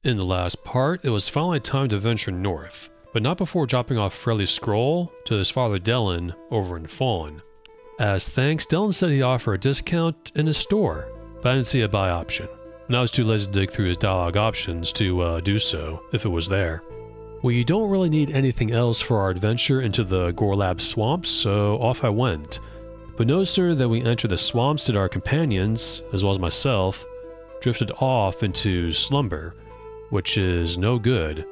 In the last part, it was finally time to venture north, but not before dropping off Frelly's scroll to his father Delin over in Fawn. As thanks, Delin said he'd offer a discount in his store, but I didn't see a buy option, and I was too lazy to dig through his dialogue options to do so, if it was there. We don't really need anything else for our adventure into the Gorlab Swamp, so off I went. But no sooner than we entered the swamps did our companions, as well as myself, drifted off into slumber, which is no good.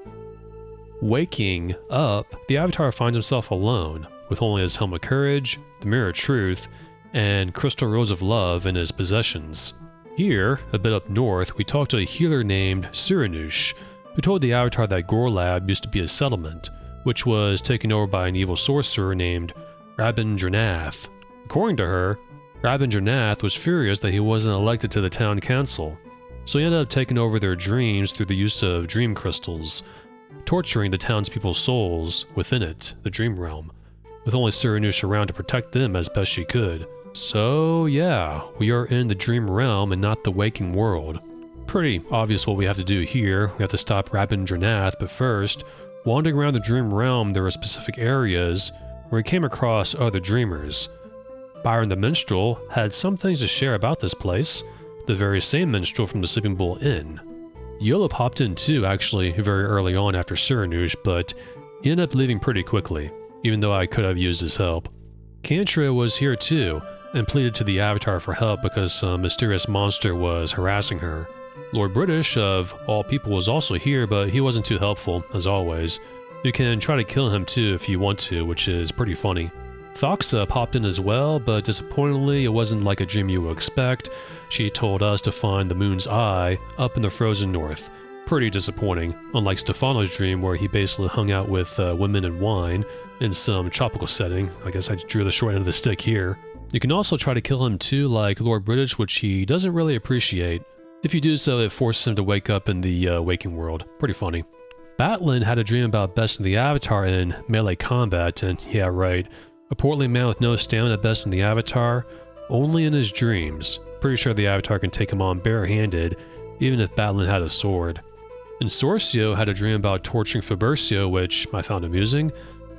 Waking up, the Avatar finds himself alone, with only his Helm of Courage, the Mirror of Truth, and Crystal Rose of Love in his possessions. Here, a bit up north, we talked to a healer named Siranush, who told the Avatar that Gorlab used to be a settlement, which was taken over by an evil sorcerer named Rabindranath. According to her, Rabindranath was furious that he wasn't elected to the town council, so he ended up taking over their dreams through the use of dream crystals, torturing the townspeople's souls within it, the dream realm, with only Siranush around to protect them as best she could. So yeah, we are in the dream realm and not the waking world. Pretty obvious what we have to do here. We have to stop Rabindranath, but first, wandering around the dream realm, there are specific areas where we came across other dreamers. Byron the Minstrel had some things to share about this place, the very same minstrel from the Sleeping Bull Inn. Yola popped in too, actually, very early on after Siranush, but he ended up leaving pretty quickly, even though I could have used his help. Cantra was here too, and pleaded to the Avatar for help because some mysterious monster was harassing her. Lord British, of all people, was also here, but he wasn't too helpful, as always. You can try to kill him too if you want to, which is pretty funny. Thoxa popped in as well, but disappointingly, it wasn't like a dream you would expect. She told us to find the moon's eye up in the frozen north. Pretty disappointing, unlike Stefano's dream where he basically hung out with women and wine in some tropical setting. I guess I drew the short end of the stick here. You can also try to kill him too, like Lord British, which he doesn't really appreciate. If you do so, it forces him to wake up in the waking world. Pretty funny. Batlin had a dream about besting the Avatar in melee combat, and yeah, right. A portly man with no stamina besting the Avatar, only in his dreams. Pretty sure the Avatar can take him on barehanded, even if Batlin had a sword. And Sorcio had a dream about torturing Fabercio, which I found amusing,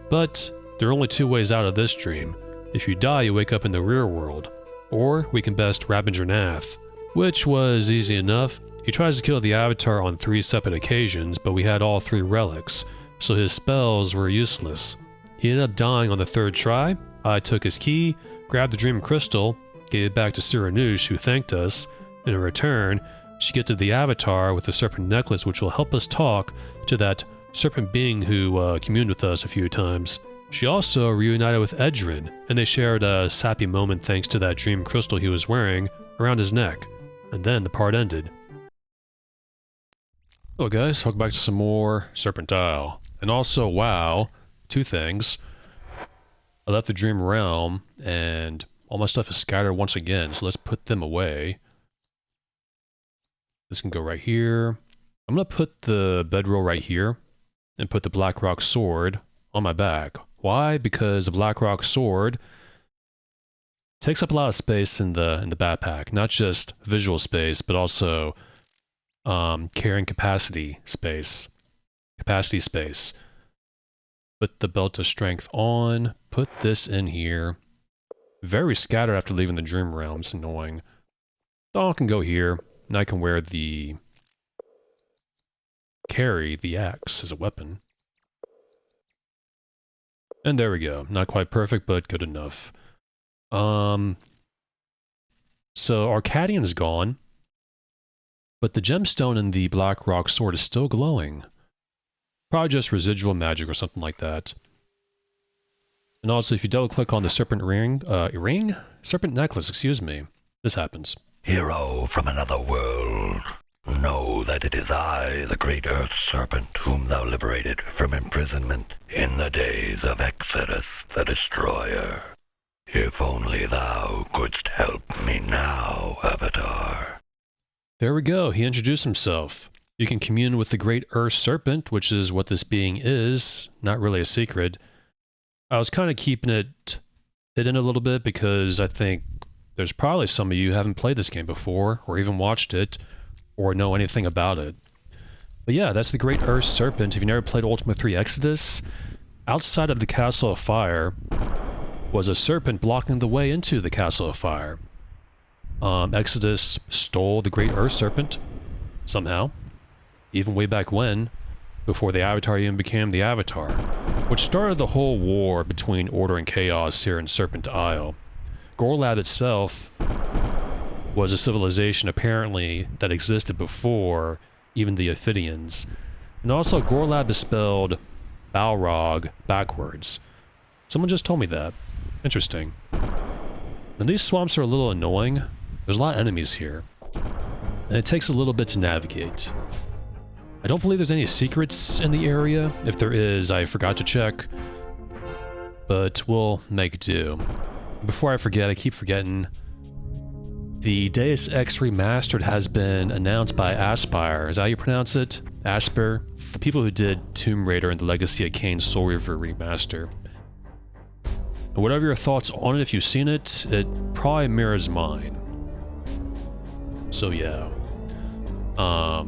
but there are only two ways out of this dream. If you die, you wake up in the rear world, or we can best Rabindranath, which was easy enough. He tries to kill the Avatar on 3 separate occasions, but we had all 3 relics, so his spells were useless. He ended up dying on the 3rd try. I took his key, grabbed the dream crystal, gave it back to Siranush, who thanked us, and in return, she gifted the Avatar with the Serpent necklace, which will help us talk to that Serpent being who communed with us a few times. She also reunited with Edrin, and they shared a sappy moment thanks to that dream crystal he was wearing around his neck. And then the part ended. Hello guys, welcome back to some more Serpent Isle. And also, wow, 2 things. I left the dream realm, and all my stuff is scattered once again, so let's put them away. This can go right here. I'm gonna put the bedroll right here, and put the Blackrock sword on my back. Why? Because the Blackrock sword takes up a lot of space in the backpack. Not just visual space, but also carrying capacity space. Put the belt of strength on. Put this in here. Very scattered after leaving the dream realm. It's annoying. All can go here. And I can wear carry the axe as a weapon. And there we go. Not quite perfect, but good enough. So Arcadian is gone, but the gemstone in the Blackrock sword is still glowing. Probably just residual magic or something like that. And also, if you double click on the Serpent Serpent necklace, excuse me, this happens. Hero from another world, know that it is I, the great Earth Serpent, whom thou liberated from imprisonment in the days of Exodus the Destroyer. If only thou couldst help me now, Avatar. There we go, he introduced himself. You can commune with the great Earth Serpent, which is what this being is, not really a secret. I was kind of keeping it hidden a little bit because I think there's probably some of you who haven't played this game before, or even watched it, or know anything about it. But yeah, that's the Great Earth Serpent. If you never played Ultima 3 Exodus, outside of the Castle of Fire was a serpent blocking the way into the Castle of Fire. Exodus stole the Great Earth Serpent, somehow, even way back when, before the Avatar even became the Avatar, which started the whole war between Order and Chaos here in Serpent Isle. Gorlab itself was a civilization apparently that existed before even the Ophidians, and also Gorlab is spelled Balrog backwards. Someone just told me that. Interesting. And these swamps are a little annoying. There's a lot of enemies here, and it takes a little bit to navigate. I don't believe there's any secrets in the area. If there is, I forgot to check, but we'll make do. Before I forget, I keep forgetting, the Deus Ex Remastered has been announced by Aspyr. Is that how you pronounce it? Aspyr? The people who did Tomb Raider and the Legacy of Kain Soul Reaver Remaster. And whatever your thoughts on it, if you've seen it, it probably mirrors mine. So yeah. I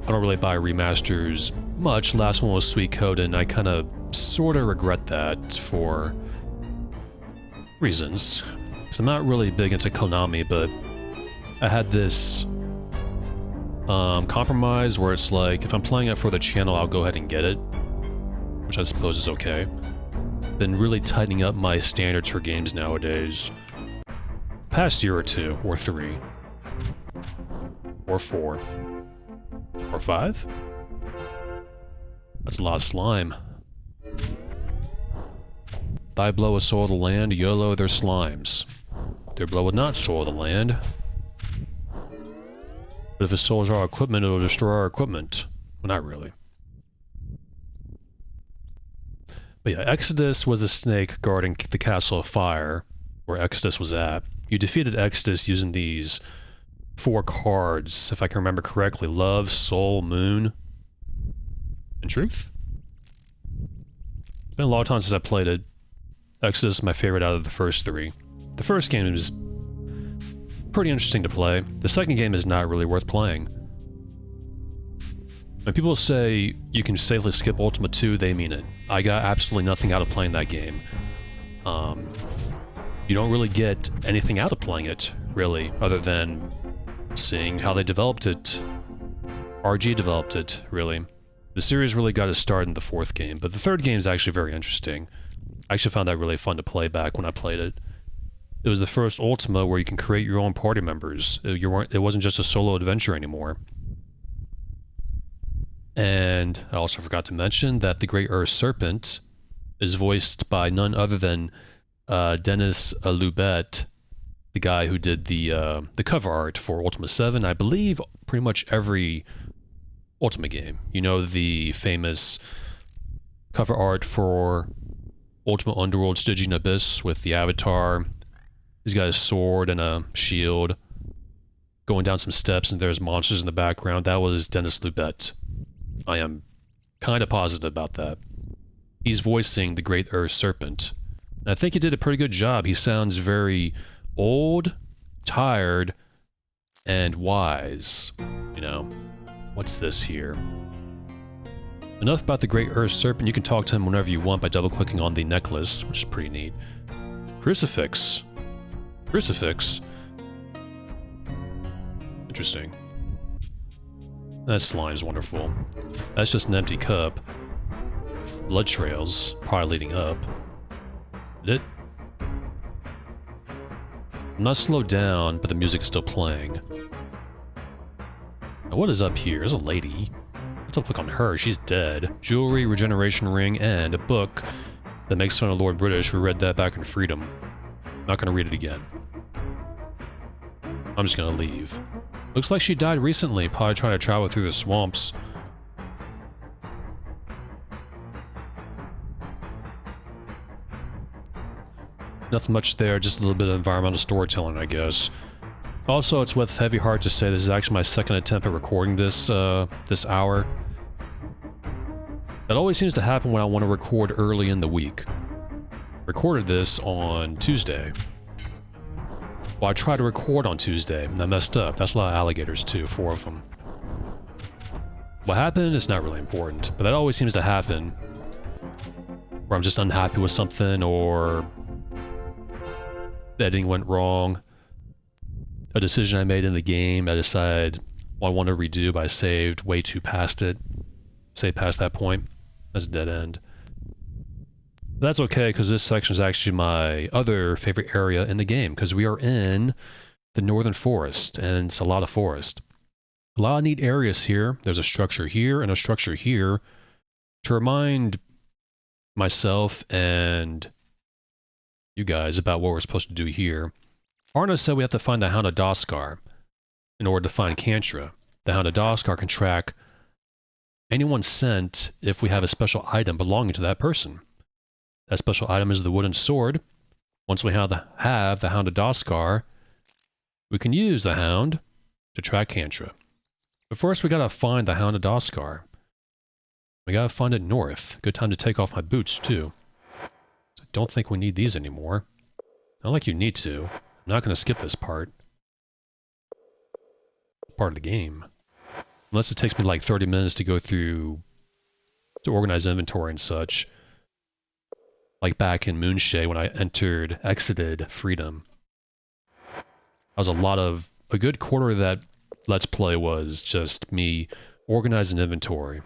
don't really buy remasters much. Last one was Suikoden, and I kind of sort of regret that for reasons. Because I'm not really big into Konami, but I had this compromise where it's like, if I'm playing it for the channel, I'll go ahead and get it, which I suppose is okay. Been really tightening up my standards for games nowadays. Past year or two, or 3, or 4. Or 5? That's a lot of slime. Thy blow will soil the land, YOLO their slimes. Their blow will not soil the land. But if it soils our equipment, it will destroy our equipment. Well, not really. But yeah, Exodus was the snake guarding the Castle of Fire, where Exodus was at. You defeated Exodus using these 4 cards, if I can remember correctly. Love, Soul, Moon, and Truth? It's been a long time since I played it. Exodus is my favorite out of the first 3. The first game is pretty interesting to play. The second game is not really worth playing. When people say you can safely skip Ultima 2, they mean it. I got absolutely nothing out of playing that game. You don't really get anything out of playing it, really, other than seeing how they developed it. RG developed it, really. The series really got its start in the 4th game, but the 3rd game is actually very interesting. I actually found that really fun to play back when I played it. It was the first Ultima where you can create your own party members. It wasn't just a solo adventure anymore. And I also forgot to mention that the Great Earth Serpent is voiced by none other than Dennis Lubet, the guy who did the cover art for Ultima VII. I believe pretty much every Ultima game. You know, the famous cover art for Ultima Underworld Stygian Abyss with the Avatar. He's got a sword and a shield going down some steps, and there's monsters in the background. That was Dennis Lubet. I am kind of positive about that. He's voicing the Great Earth Serpent. And I think he did a pretty good job. He sounds very old, tired, and wise. You know, what's this here? Enough about the Great Earth Serpent. You can talk to him whenever you want by double-clicking on the necklace, which is pretty neat. Crucifix. Crucifix. Interesting. That slime's wonderful. That's just an empty cup. Blood trails, probably leading up. Did it? I'm not slowed down, but the music is still playing. Now what is up here? There's a lady. Let's click on her. She's dead. Jewelry, regeneration ring, and a book that makes fun of Lord British. We read that back in Freedom. Not gonna read it again. I'm just gonna leave. Looks like she died recently, probably trying to travel through the swamps. Nothing much there, just a little bit of environmental storytelling, I guess. Also, it's with heavy heart to say this is actually my second attempt at recording this, this hour. That always seems to happen when I want to record early in the week. Recorded this on Tuesday. Well, I tried to record on Tuesday, and I messed up. That's a lot of alligators, too, 4 of them. What happened is not really important, but that always seems to happen. Where I'm just unhappy with something, or the editing went wrong. A decision I made in the game, I decided what I want to redo, but I saved way too past it. Saved past that point. That's a dead end. But that's okay, because this section is actually my other favorite area in the game, because we are in the Northern Forest, and it's a lot of forest. A lot of neat areas here. There's a structure here and a structure here to remind myself and you guys about what we're supposed to do here. Arna said we have to find the Hound of Doskar in order to find Cantra. The Hound of Doskar can track anyone's scent if we have a special item belonging to that person. That special item is the wooden sword. Once we have the Hound of Doskar, we can use the Hound to track Cantra. But first we gotta find the Hound of Doskar. We gotta find it north. Good time to take off my boots, too. I don't think we need these anymore. Not like you need to. I'm not gonna skip this part. Part of the game. Unless it takes me like 30 minutes to go through to organize inventory and such. Like back in Moonshade when I exited Freedom. That was a good quarter of that Let's Play was just me organizing inventory.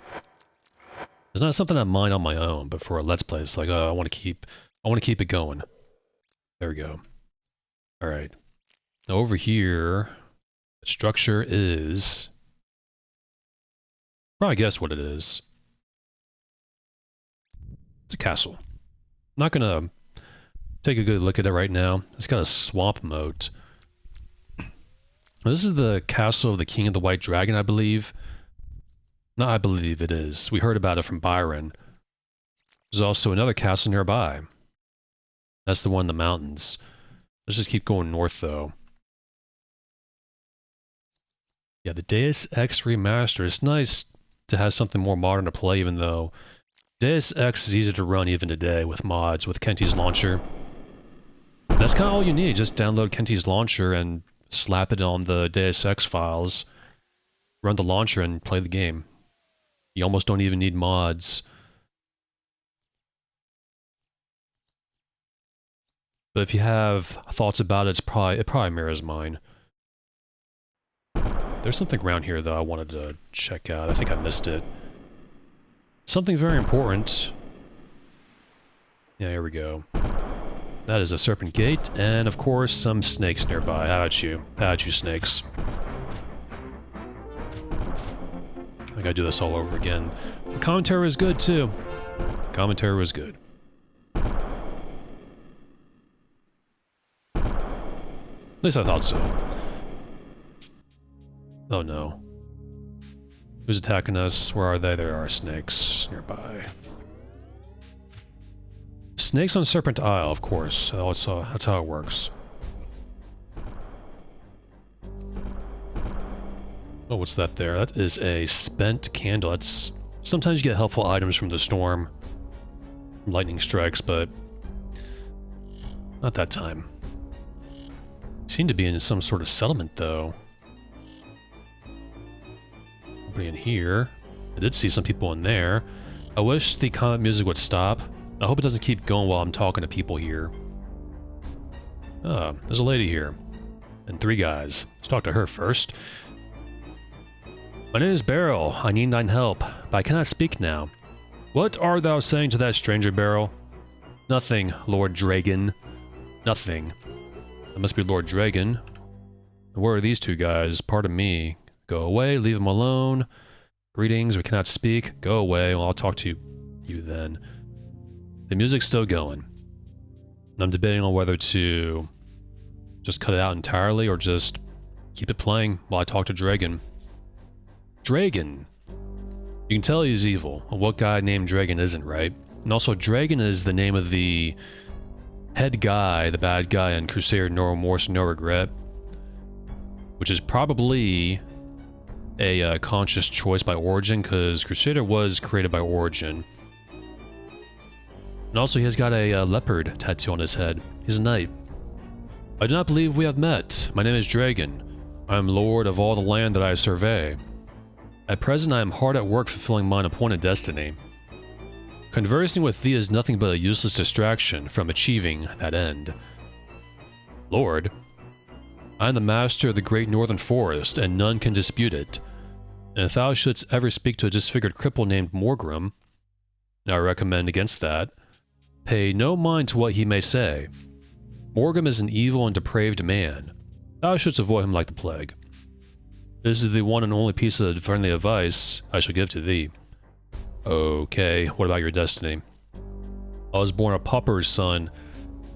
It's not something I mind on my own, but for a Let's Play, it's like, oh, I want to keep it going. There we go. All right. Now over here, the structure is... Probably guess what it is. It's a castle. I'm not gonna take a good look at it right now. It's got a swamp moat. This is the castle of the King of the White Dragon, I believe. No, I believe it is. We heard about it from Byron. There's also another castle nearby. That's the one in the mountains. Let's just keep going north, though. Yeah, the Deus Ex Remaster. It's nice to have something more modern to play, even though Deus Ex is easy to run even today with mods, with Kenty's launcher. And that's kind of all you need. Just download Kenty's launcher and slap it on the Deus Ex files, run the launcher, and play the game. You almost don't even need mods. But if you have thoughts about it, it probably mirrors mine. There's something around here, though, I wanted to check out. I think I missed it. Something very important. Yeah, here we go. That is a Serpent Gate, and of course, some snakes nearby. How about you? How about you, snakes? I gotta do this all over again. The commentary was good, too. The commentary was good. At least I thought so. Oh no. Who's attacking us? Where are they? There are snakes nearby. Snakes on Serpent Isle, of course. That's how it works. Oh, what's that there? That is a spent candle. That's... Sometimes you get helpful items from the storm. Lightning strikes, but... not that time. Seem to be in some sort of settlement, though. Nobody in here. I did see some people in there. I wish the comment music would stop. I hope it doesn't keep going while I'm talking to people here. Ah, there's a lady here. And 3 guys. Let's talk to her first. My name is Beryl. I need thine help, but I cannot speak now. What art thou saying to that stranger, Beryl? Nothing, Lord Dragon. Nothing. That must be Lord Dragon. And where are these 2 guys? Pardon me. Go away, leave them alone. Greetings, we cannot speak. Go away, well, I'll talk to you then. The music's still going. And I'm debating on whether to just cut it out entirely or just keep it playing while I talk to Dragon. Dragon! You can tell he's evil. Well, what guy named Dragon isn't, right? And also, Dragon is the name of the head guy, the bad guy in Crusader No Remorse, No Regret. Which is probably a conscious choice by Origin, because Crusader was created by Origin. And also he has got a leopard tattoo on his head. He's a knight. I do not believe we have met. My name is Dragon. I am lord of all the land that I survey. At present I am hard at work fulfilling mine appointed destiny. Conversing with thee is nothing but a useless distraction from achieving that end. Lord, I am the master of the great northern forest, and none can dispute it. And if thou shouldst ever speak to a disfigured cripple named Morgrim, and I recommend against that, pay no mind to what he may say. Morgrim is an evil and depraved man. Thou shouldst avoid him like the plague. This is the one and only piece of friendly advice I shall give to thee. Okay, what about your destiny? I was born a pauper's son.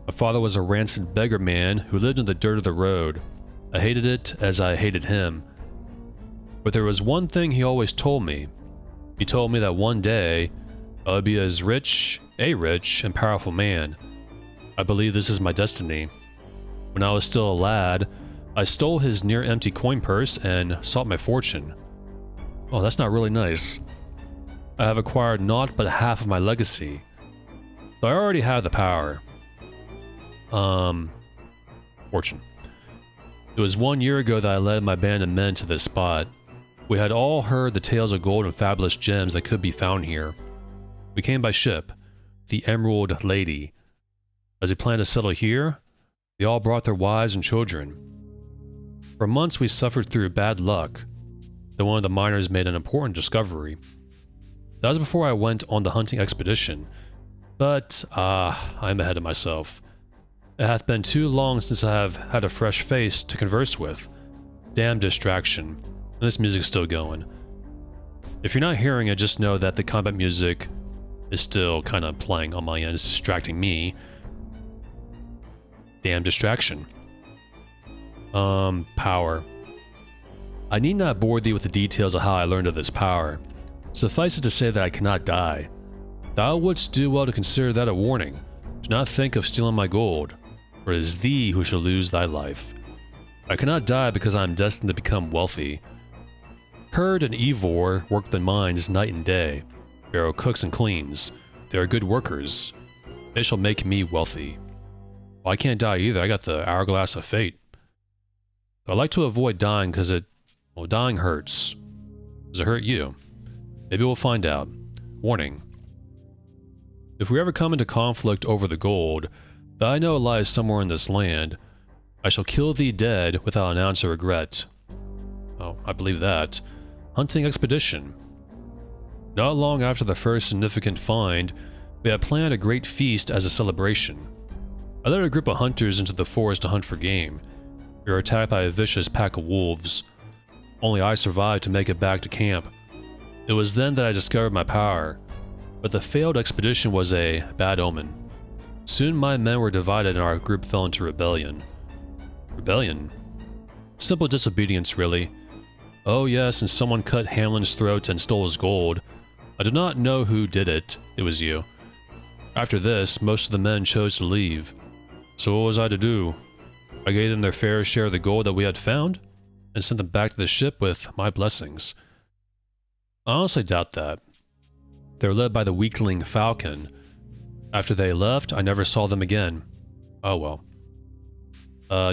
My father was a rancid beggar man who lived in the dirt of the road. I hated it as I hated him. But there was one thing he always told me. He told me that one day I would be a rich and powerful man. I believe this is my destiny. When I was still a lad, I stole his near-empty coin purse and sought my fortune. Oh, that's not really nice. I have acquired naught but half of my legacy. So I already have the power. Fortune. It was 1 year ago that I led my band of men to this spot. We had all heard the tales of gold and fabulous gems that could be found here. We came by ship, the Emerald Lady. As we planned to settle here, they all brought their wives and children. For months we suffered through bad luck. Then one of the miners made an important discovery. That was before I went on the hunting expedition. But, I'm ahead of myself. It hath been too long since I have had a fresh face to converse with. Damn distraction. And this music's still going. If you're not hearing it, just know that the combat music is still kind of playing on my end. It's distracting me. Damn distraction. Power. I need not bore thee with the details of how I learned of this power. Suffice it to say that I cannot die. Thou wouldst do well to consider that a warning. Do not think of stealing my gold, for it is thee who shall lose thy life. I cannot die because I am destined to become wealthy. Herd and Ivor work the mines night and day. Barrow cooks and cleans. They are good workers. They shall make me wealthy. Well, I can't die either. I got the hourglass of fate. I like to avoid dying because dying hurts. Does it hurt you? Maybe we'll find out. Warning. If we ever come into conflict over the gold that I know lies somewhere in this land, I shall kill thee dead without an ounce of regret. Oh, I believe that. Hunting expedition. Not long after the first significant find, we had planned a great feast as a celebration. I led a group of hunters into the forest to hunt for game. We were attacked by a vicious pack of wolves. Only I survived to make it back to camp. It was then that I discovered my power, but the failed expedition was a bad omen. Soon my men were divided and our group fell into rebellion. Rebellion? Simple disobedience, really. Oh yes, and someone cut Hamlin's throat and stole his gold. I do not know who did it. It was you. After this, most of the men chose to leave. So what was I to do? I gave them their fair share of the gold that we had found, and sent them back to the ship with my blessings. I honestly doubt that. They were led by the weakling Falcon. After they left, I never saw them again. Oh well.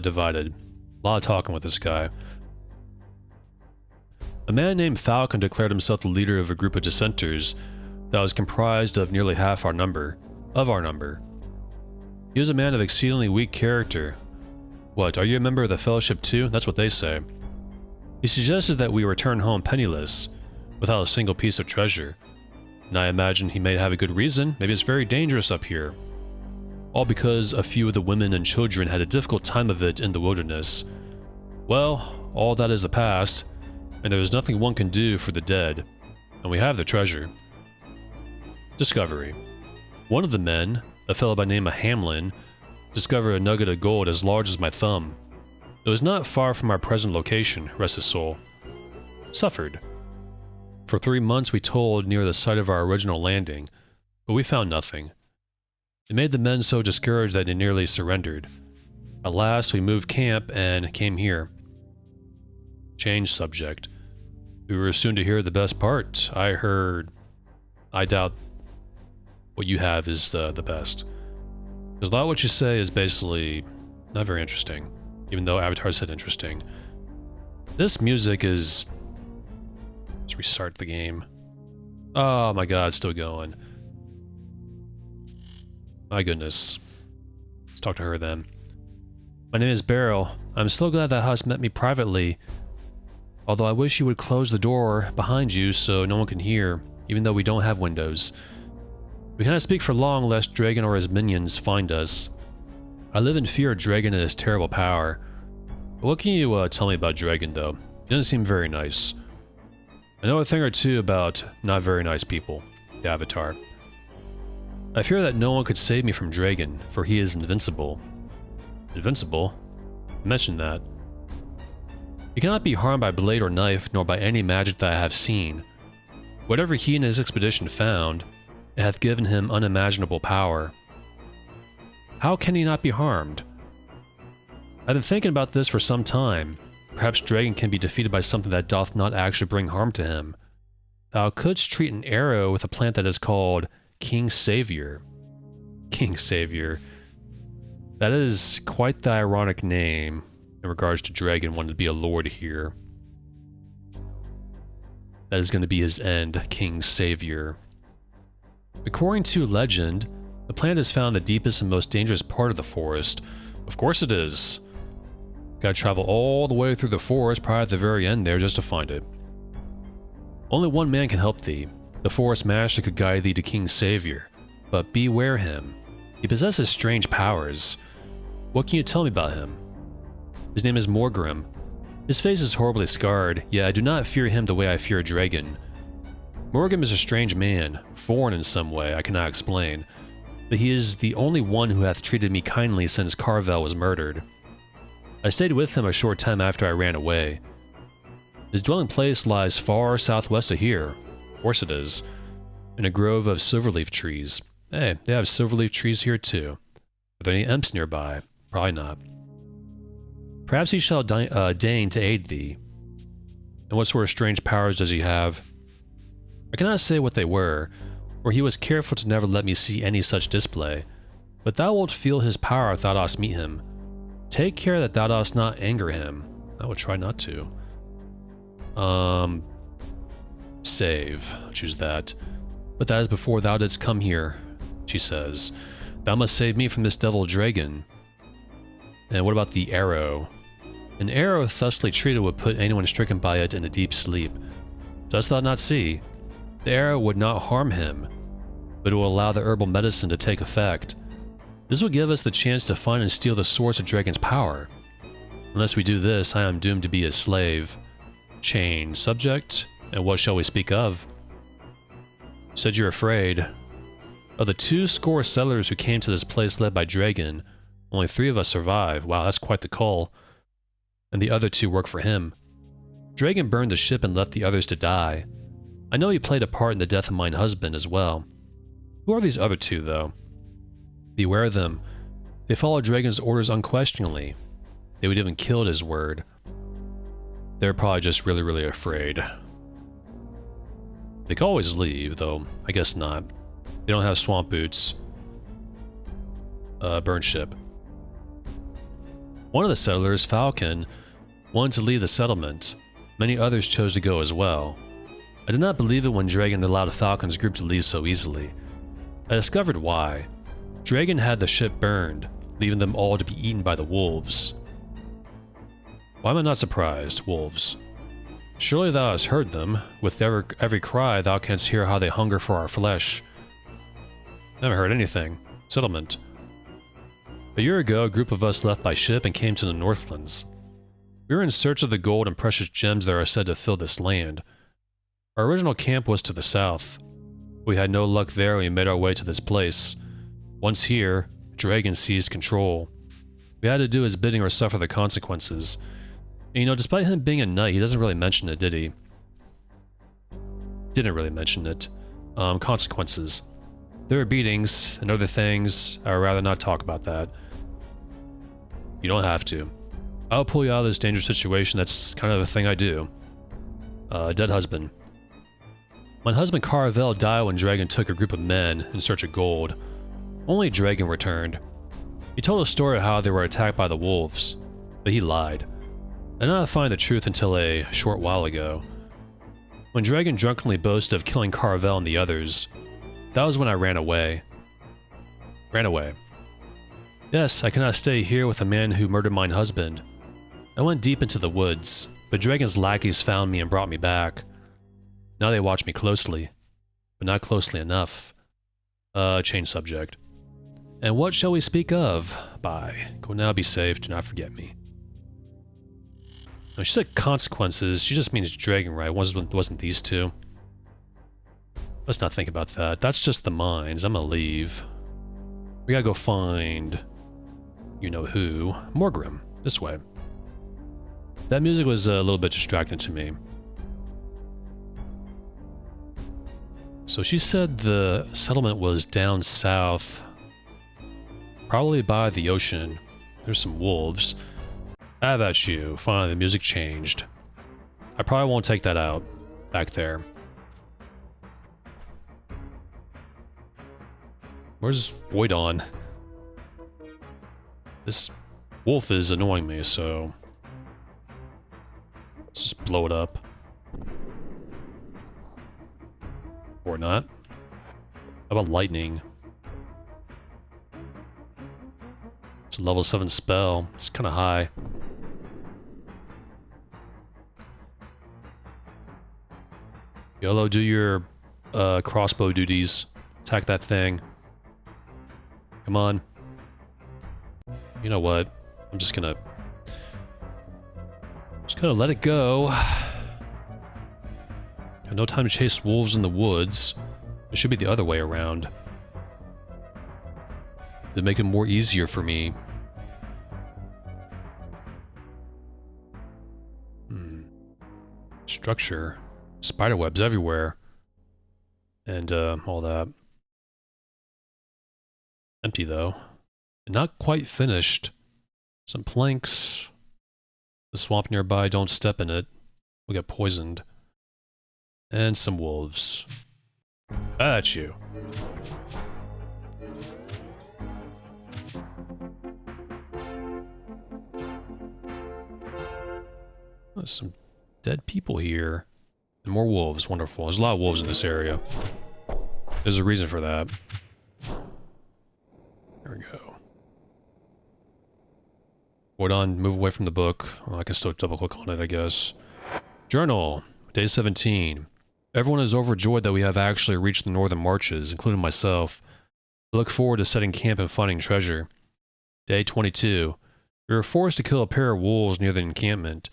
Divided. A lot of talking with this guy. A man named Falcon declared himself the leader of a group of dissenters that was comprised of nearly half our number. He was a man of exceedingly weak character. What, are you a member of the Fellowship too? That's what they say. He suggested that we return home penniless, without a single piece of treasure. And I imagine he may have a good reason. Maybe it's very dangerous up here. All because a few of the women and children had a difficult time of it in the wilderness. Well, all that is the past, and there is nothing one can do for the dead. And we have the treasure. Discovery. One of the men, a fellow by the name of Hamlin, discovered a nugget of gold as large as my thumb. It was not far from our present location, rest his soul. Suffered. For 3 months we toiled near the site of our original landing, but we found nothing. It made the men so discouraged that they nearly surrendered. At last we moved camp and came here. Change subject. We were soon to hear the best part. I doubt what you have is the best. Because a lot of what you say is basically not very interesting, even though Avatar said interesting. This music is Let's restart the game. Oh my god, it's still going. My goodness. Let's talk to her then. My name is Beryl. I'm so glad that house met me privately. Although I wish you would close the door behind you so no one can hear, even though we don't have windows. We cannot speak for long lest Dragon or his minions find us. I live in fear of Dragon and his terrible power. But what can you tell me about Dragon, though? He doesn't seem very nice. I know a thing or two about not very nice people. The Avatar. I fear that no one could save me from Dragon, for he is invincible. Invincible? You mentioned that. He cannot be harmed by blade or knife, nor by any magic that I have seen. Whatever he and his expedition found, it hath given him unimaginable power. How can he not be harmed? I've been thinking about this for some time. Perhaps Dragon can be defeated by something that doth not actually bring harm to him. Thou couldst treat an arrow with a plant that is called King Savior. King Savior. That is quite the ironic name in regards to Dragon wanting to be a lord here. That is going to be his end, King Savior. According to legend, the plant is found in the deepest and most dangerous part of the forest. Of course it is. Gotta travel all the way through the forest prior at the very end there just to find it. Only one man can help thee. The forest master could guide thee to King Savior. But beware him. He possesses strange powers. What can you tell me about him? His name is Morgrim. His face is horribly scarred, yet I do not fear him the way I fear Dragon. Morgrim is a strange man, foreign in some way I cannot explain, but he is the only one who hath treated me kindly since Carvel was murdered. I stayed with him a short time after I ran away. His dwelling place lies far southwest of here. Of course it is. In a grove of silverleaf trees. Hey, they have silverleaf trees here too. Are there any imps nearby? Probably not. Perhaps he shall deign to aid thee. And what sort of strange powers does he have? I cannot say what they were, for he was careful to never let me see any such display. But thou wilt feel his power if thou dost meet him. Take care that thou dost not anger him. I will try not to. Save. I'll choose that. But that is before thou didst come here, she says. Thou must save me from this devil Dragon. And what about the arrow? An arrow thusly treated would put anyone stricken by it in a deep sleep. Dost thou not see? The arrow would not harm him, but it will allow the herbal medicine to take effect. This will give us the chance to find and steal the source of Dragon's power. Unless we do this, I am doomed to be his slave. Change subject, and what shall we speak of? Said you're afraid. Of the 200 settlers who came to this place led by Dragon, only 3 of us survive. Wow, that's quite the call. And the other 2 work for him. Dragon burned the ship and left the others to die. I know he played a part in the death of mine husband as well. Who are these other 2, though? Beware them. They follow Dragon's orders unquestioningly. They would even kill at his word. They're probably just really, really afraid. They could always leave, though. I guess not. They don't have swamp boots. Burn ship. One of the settlers, Falcon, wanted to leave the settlement. Many others chose to go as well. I did not believe it when Dragon allowed Falcon's group to leave so easily. I discovered why. Dragon had the ship burned, leaving them all to be eaten by the wolves. Why am I not surprised, wolves? Surely thou hast heard them. With every cry thou canst hear how they hunger for our flesh. Never heard anything. Settlement. A year ago, a group of us left by ship and came to the Northlands. We were in search of the gold and precious gems that are said to fill this land. Our original camp was to the south. We had no luck there and we made our way to this place. Once here, Dragon seized control. We had to do his bidding or suffer the consequences. And, you know, despite him being a knight, he doesn't really mention it, did he? Didn't really mention it. Consequences. There are beatings and other things. I would rather not talk about that. You don't have to. I'll pull you out of this dangerous situation. That's kind of the thing I do. Dead husband. My husband Carvel died when Dragon took a group of men in search of gold. Only Dragon returned. He told a story of how they were attacked by the wolves, but he lied. I did not find the truth until a short while ago. When Dragon drunkenly boasted of killing Carvel and the others, that was when I ran away. Ran away. Yes, I cannot stay here with a man who murdered mine husband. I went deep into the woods, but Dragon's lackeys found me and brought me back. Now they watch me closely, but not closely enough. Change subject. And what shall we speak of? Bye. Go now, be safe, do not forget me. No, she said consequences, she just means Dragon, right? Wasn't these two? Let's not think about that. That's just the mines. I'm gonna leave. We gotta go find... you know who. Morgrim. This way. That music was a little bit distracting to me. So she said the settlement was down south. Probably by the ocean. There's some wolves. Have at you. Finally, the music changed. I probably won't take that out. Back there. Where's Voidon? This wolf is annoying me, so... let's just blow it up. Or not. How about lightning? It's a level 7 spell. It's kind of high. YOLO, do your crossbow duties. Attack that thing. Come on. You know what? I'm just gonna let it go. Got no time to chase wolves in the woods. It should be the other way around. To make it more easier for me. Structure. Spiderwebs everywhere. And all that. Empty though. Not quite finished. Some planks. The swamp nearby, don't step in it. We'll get poisoned. And some wolves. At you. There's some dead people here. And more wolves, wonderful. There's a lot of wolves in this area. There's a reason for that. There we go. Voidon, move away from the book. Well, I can still double click on it, I guess. Journal. Day 17. Everyone is overjoyed that we have actually reached the northern marches, including myself. I look forward to setting camp and finding treasure. Day 22. We were forced to kill a pair of wolves near the encampment.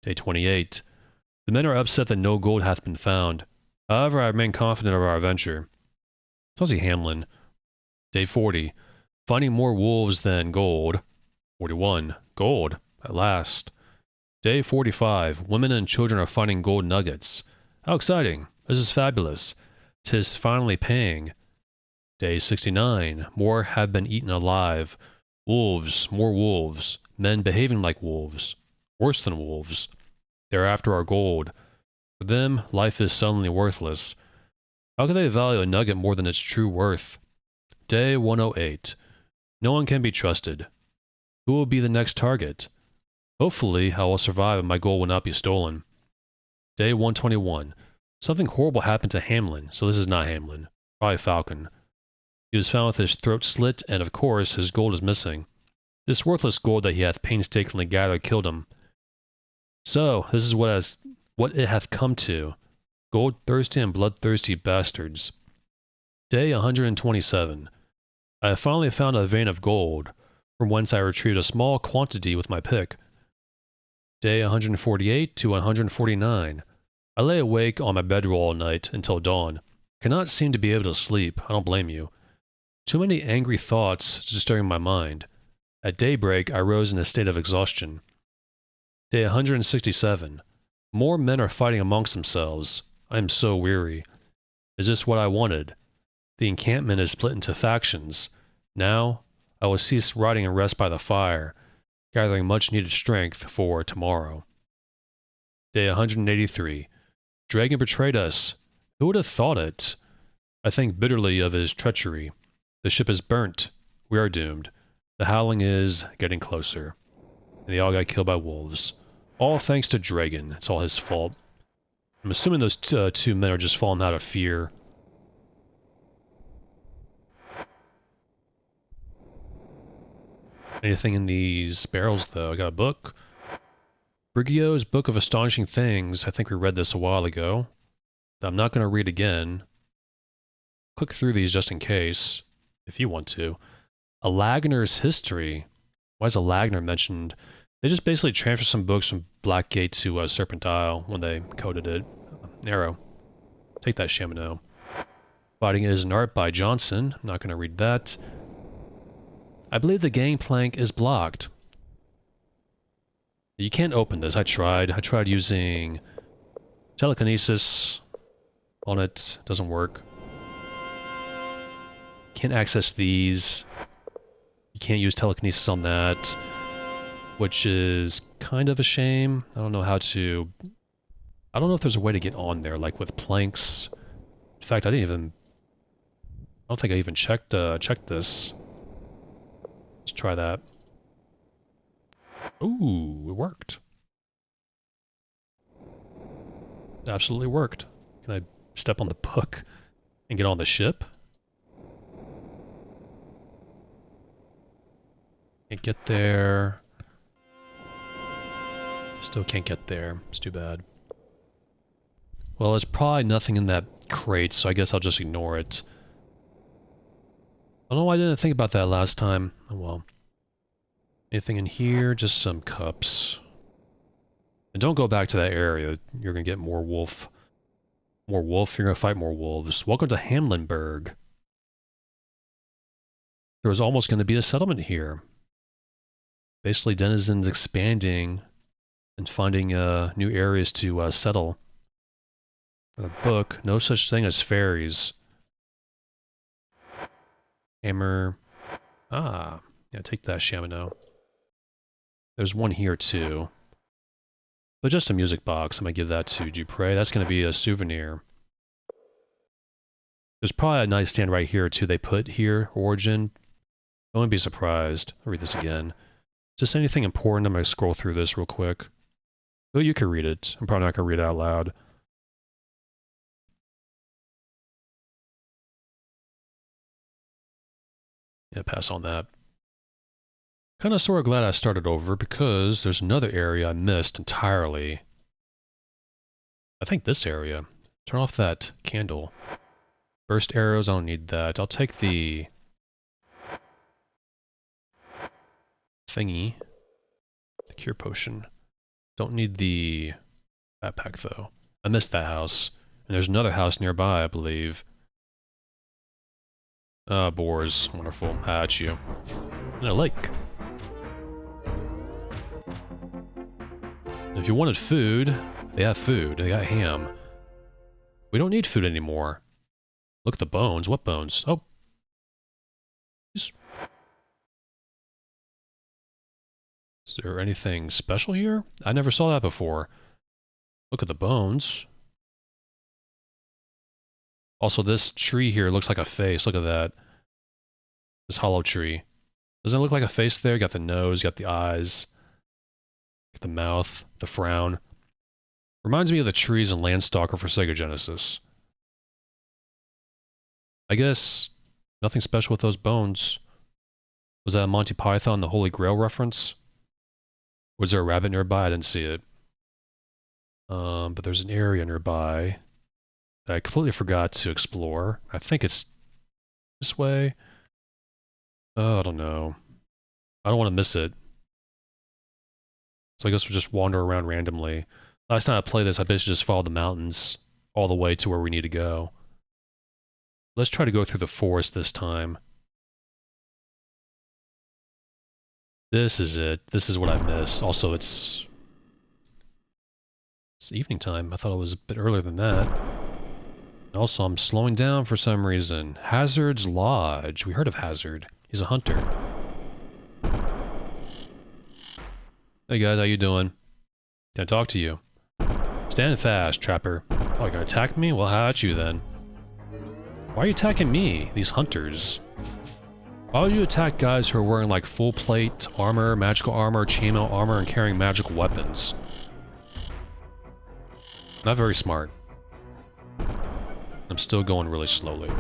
Day 28. The men are upset that no gold hath been found. However, I remain confident of our adventure. Tuzzy Hamlin. Day 40. Finding more wolves than gold. 41. Gold. At last. Day 45. Women and children are finding gold nuggets. How exciting. This is fabulous. 'Tis finally paying. Day 69. More have been eaten alive. Wolves. More wolves. Men behaving like wolves. Worse than wolves. They're after our gold. For them, life is suddenly worthless. How could they value a nugget more than its true worth? Day 108. No one can be trusted. Who will be the next target? Hopefully, I will survive and my gold will not be stolen. Day 121. Something horrible happened to Hamlin, so this is not Hamlin. Probably Falcon. He was found with his throat slit, and of course, his gold is missing. This worthless gold that he hath painstakingly gathered killed him. So, this is what it hath come to. Gold-thirsty and bloodthirsty bastards. Day 127. I have finally found a vein of gold, from whence I retrieved a small quantity with my pick. Day 148 to 149. I lay awake on my bedroll all night until dawn. Cannot seem to be able to sleep, I don't blame you. Too many angry thoughts disturbing my mind. At daybreak, I rose in a state of exhaustion. Day 167. More men are fighting amongst themselves. I am so weary. Is this what I wanted? The encampment is split into factions. Now, I will cease riding and rest by the fire, gathering much needed strength for tomorrow. Day 183. Dragon betrayed us. Who would have thought it? I think bitterly of his treachery. The ship is burnt. We are doomed. The howling is getting closer. And they all got killed by wolves. All thanks to Dragon. It's all his fault. I'm assuming those two men are just falling out of fear. Anything in these barrels, though? I got a book. Brigio's Book of Astonishing Things. I think we read this a while ago. I'm not going to read again. Click through these just in case, if you want to. A Lagner's History. Why is a Lagner mentioned? They just basically transferred some books from Blackgate to Serpent when they coded it. Arrow. Take that, Shamino. Fighting is an Art by Johnson. I'm not going to read that. I believe the gangplank is blocked. You can't open this. I tried. I tried using telekinesis on it. Doesn't work. Can't access these. You can't use telekinesis on that, which is kind of a shame. I don't know how to... I don't know if there's a way to get on there, like with planks. In fact, I don't think I even checked this. Let's try that. Ooh, it worked. It absolutely worked. Can I step on the book and get on the ship? Can't get there. Still can't get there. It's too bad. Well, there's probably nothing in that crate, so I guess I'll just ignore it. I don't know why I didn't think about that last time. Oh well. Anything in here? Just some cups. And don't go back to that area. You're gonna get more wolf. More wolf? You're gonna fight more wolves. Welcome to Hamlinburg. There was almost gonna be a settlement here. Basically, denizens expanding and finding new areas to settle. The book, no such thing as fairies. Hammer. Ah, yeah, take that, Shamino. There's one here too. But just a music box. I'm gonna give that to Dupre. That's gonna be a souvenir. There's probably a nightstand right here too. They put here, origin. I wouldn't be surprised. I'll read this again. Just anything important? I'm gonna scroll through this real quick. Oh, you can read it. I'm probably not gonna read it out loud. Yeah, pass on that. Kind of sort of glad I started over because there's another area I missed entirely. I think this area. Turn off that candle. Burst arrows, I don't need that. I'll take the thingy. The cure potion. Don't need the backpack though. I missed that house. And there's another house nearby, I believe. Ah, boars. Wonderful. At you. And a lake. If you wanted food, they have food. They got ham. We don't need food anymore. Look at the bones. What bones? Oh. Is there anything special here? I never saw that before. Look at the bones. Also, this tree here looks like a face. Look at that. This hollow tree. Doesn't it look like a face there? You got the nose, you got the eyes, got the mouth, the frown. Reminds me of the trees in Landstalker for Sega Genesis. I guess nothing special with those bones. Was that a Monty Python, the Holy Grail reference? Was there a rabbit nearby? I didn't see it. But there's an area nearby that I completely forgot to explore. I think it's this way. Oh, I don't know. I don't want to miss it. So I guess we'll just wander around randomly. Last time I played this, I basically just followed the mountains all the way to where we need to go. Let's try to go through the forest this time. This is it. This is what I missed. Also, it's evening time. I thought it was a bit earlier than that. Also, I'm slowing down for some reason. Hazard's Lodge. We heard of Hazard. He's a hunter. Hey guys, how you doing? Can I talk to you? Stand fast, Trapper. Oh, you're gonna attack me? Well, how about you then? Why are you attacking me? These hunters. Why would you attack guys who are wearing like full plate armor, magical armor, chainmail armor, and carrying magical weapons? Not very smart. I'm still going really slowly.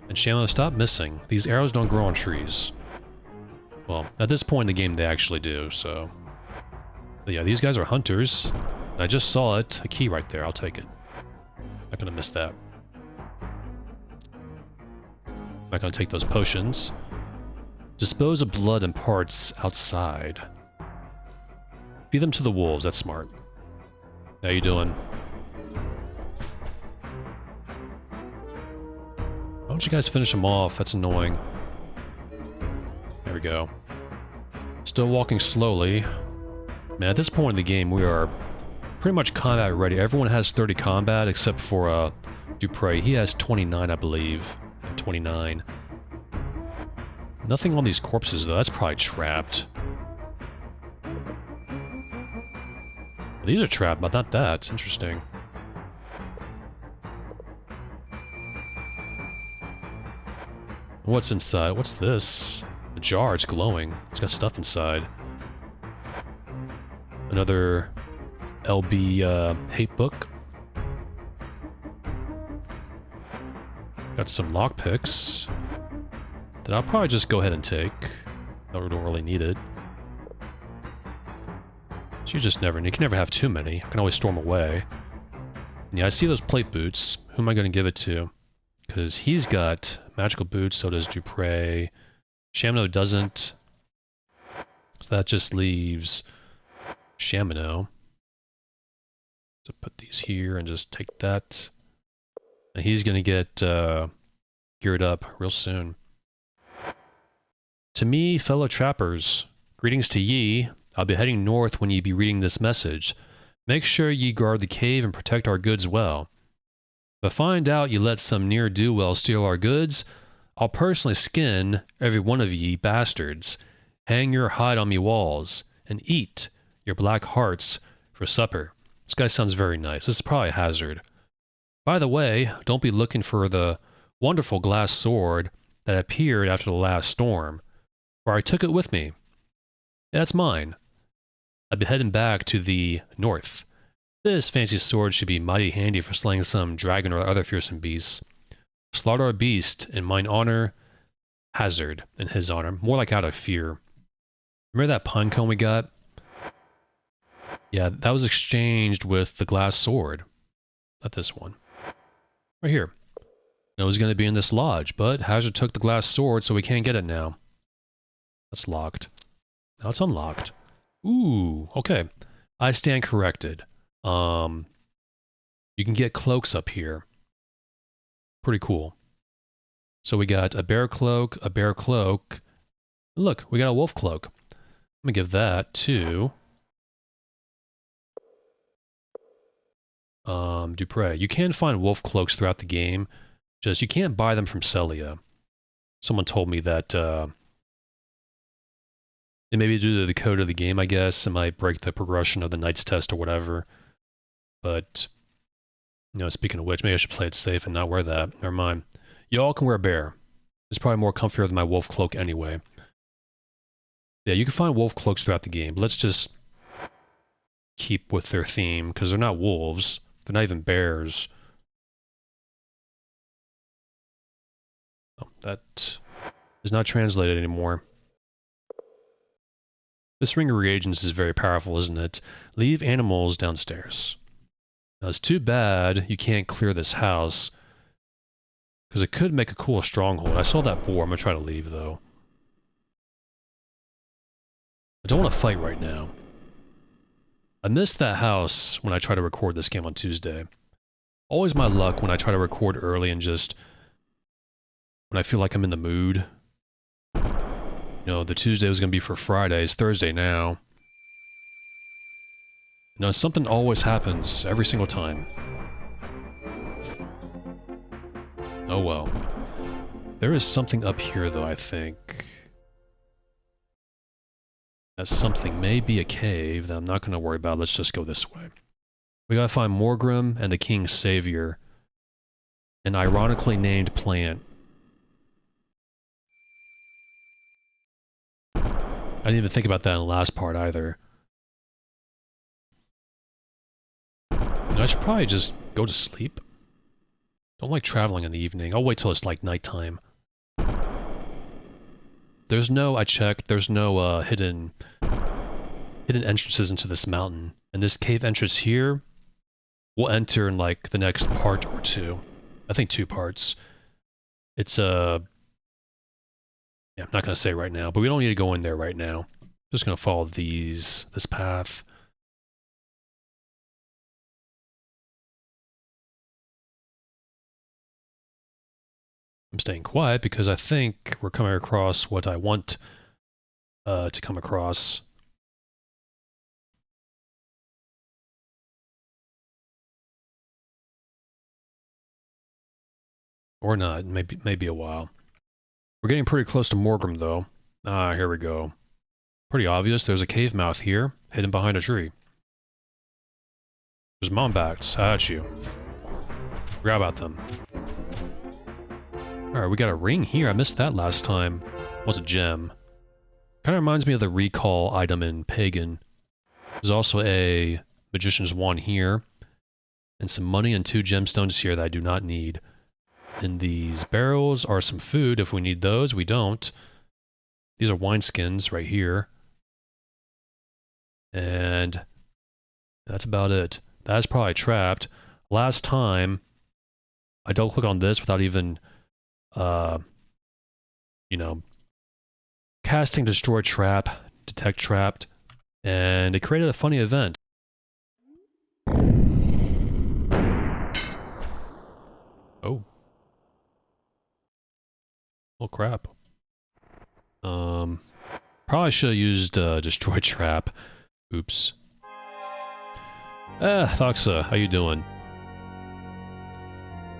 And Shamo, stop missing. These arrows don't grow on trees. Well, at this point in the game they actually do, so... But yeah, these guys are hunters. I just saw it. A key right there. I'll take it. Not gonna miss that. Not gonna take those potions. Dispose of blood and parts outside. Feed them to the wolves. That's smart. How you doing? Why don't you guys finish them off? That's annoying. There we go. Still walking slowly. Man, at this point in the game, we are pretty much combat ready. Everyone has 30 combat except for Dupre. He has 29, I believe. 29. Nothing on these corpses, though. That's probably trapped. These are trapped, but not that. It's interesting. What's inside? What's this? A jar. It's glowing. It's got stuff inside. Another LB hate book. Got some lockpicks that I'll probably just go ahead and take. I don't really need it. So you can never have too many. I can always store them away. And yeah, I see those plate boots. Who am I going to give it to? Because he's got magical boots, so does Dupre. Shamino doesn't. So that just leaves Shamino. So put these here and just take that. And he's going to get geared up real soon. To me, fellow trappers, greetings to ye. I'll be heading north when ye be reading this message. Make sure ye guard the cave and protect our goods well. If I find out you let some ne'er-do-well steal our goods, I'll personally skin every one of ye bastards, hang your hide on me walls, and eat your black hearts for supper. This guy sounds very nice. This is probably Hazard. By the way, don't be looking for the wonderful glass sword that appeared after the last storm, for I took it with me. That's mine. I'll be heading back to the north. This fancy sword should be mighty handy for slaying some dragon or other fearsome beasts. Slaughter a beast in mine honor, Hazard in his honor, more like out of fear. Remember that pine cone we got? Yeah, that was exchanged with the glass sword. Not this one. Right here. It was going to be in this lodge, but Hazard took the glass sword, so we can't get it now. That's locked. Now it's unlocked. Ooh, okay. I stand corrected. You can get cloaks up here. Pretty cool. So we got a bear cloak, a bear cloak. Look, we got a wolf cloak. I'm gonna give that to Dupre. You can find wolf cloaks throughout the game, just you can't buy them from Celia. Someone told me that it may be due to the code of the game, I guess. It might break the progression of the Knight's Test or whatever. But, you know, speaking of which, maybe I should play it safe and not wear that. Never mind. Y'all can wear a bear. It's probably more comfier than my wolf cloak anyway. Yeah, you can find wolf cloaks throughout the game, but let's just keep with their theme, because they're not wolves. They're not even bears. Oh, that is not translated anymore. This ring of reagents is very powerful, isn't it? Leave animals downstairs. Now, it's too bad you can't clear this house, because it could make a cool stronghold. I saw that boar. I'm going to try to leave, though. I don't want to fight right now. I missed that house when I try to record this game on Tuesday. Always my luck when I try to record early and just... when I feel like I'm in the mood. You know, the Tuesday was going to be for Friday. It's Thursday now. You know, something always happens every single time. Oh well. There is something up here, though, I think. That something may be a cave that I'm not going to worry about. Let's just go this way. We gotta find Morgrim and the King's Savior. An ironically named plant. I didn't even think about that in the last part either. You know, I should probably just go to sleep. Don't like traveling in the evening. I'll wait till it's like nighttime. There's no, I checked, there's no hidden entrances into this mountain. And this cave entrance here, we'll enter in like the next part or two. I think 2 parts. It's yeah, I'm not gonna say right now, but we don't need to go in there right now. Just gonna follow this path. I'm staying quiet because I think we're coming across what I want to come across. Or not, maybe a while. We're getting pretty close to Morgrim, though. Ah, here we go. Pretty obvious, there's a cave mouth here, hidden behind a tree. There's Mombats, at you. Forgot about them. Alright, we got a ring here, I missed that last time. It was a gem. Kinda reminds me of the recall item in Pagan. There's also a Magician's Wand here, and some money and 2 gemstones here that I do not need. In these barrels are some food if we need those. We don't. These are wineskins right here. And that's about it. That's probably trapped. Last time, I double click on this without even, you know, casting Destroy Trap, Detect Trapped, and it created a funny event. Oh. Oh crap. Probably should have used Destroy Trap. Oops. Thoxa, how you doing?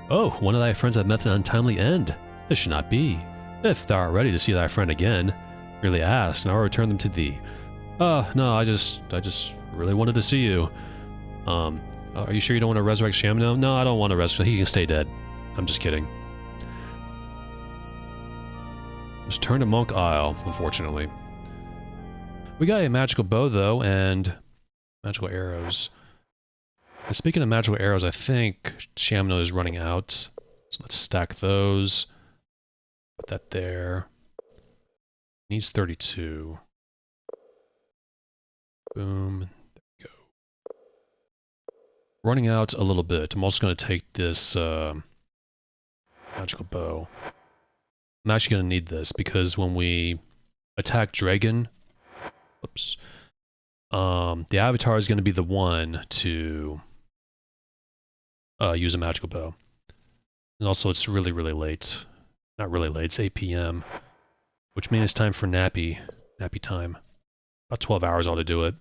Oh, one of thy friends have met an untimely end. This should not be. If thou art ready to see thy friend again, merely ask, and I will return them to thee. No, I just really wanted to see you. Are you sure you don't want to resurrect Shamno? No, I don't want to resurrect. He can stay dead. I'm just kidding. Just turn to Monk Isle, unfortunately. We got a magical bow, though, and magical arrows. And speaking of magical arrows, I think Shamno is running out. So let's stack those. Put that there. Needs 32. Boom. There we go. Running out a little bit. I'm also going to take this magical bow. I'm actually going to need this because when we attack Dragon, oops, the Avatar is going to be the one to use a magical bow. And also it's really, really late. Not really late, it's 8 p.m. Which means it's time for nappy time. About 12 hours ought to do it.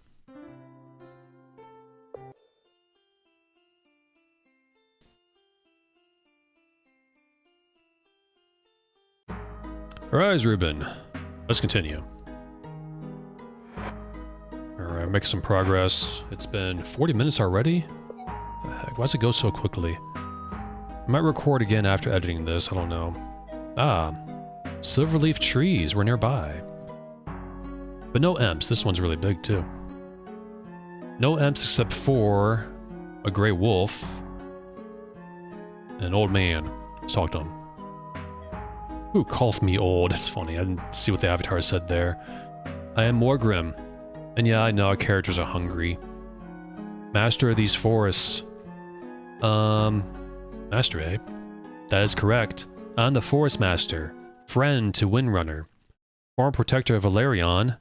Alright, Ruben. Let's continue. Alright, making some progress. It's been 40 minutes already? What the heck? Why does it go so quickly? I might record again after editing this, I don't know. Ah, silverleaf trees were nearby. But no Emps, this one's really big too. No Emps except for a gray wolf and an old man. Let's talk to him. Who calleth me old? It's funny, I didn't see what the Avatar said there. I am Morgrim. And yeah, I know our characters are hungry. Master of these forests. Master, eh? That is correct. I'm the Forest Master, friend to Windrunner, former protector of Valerion,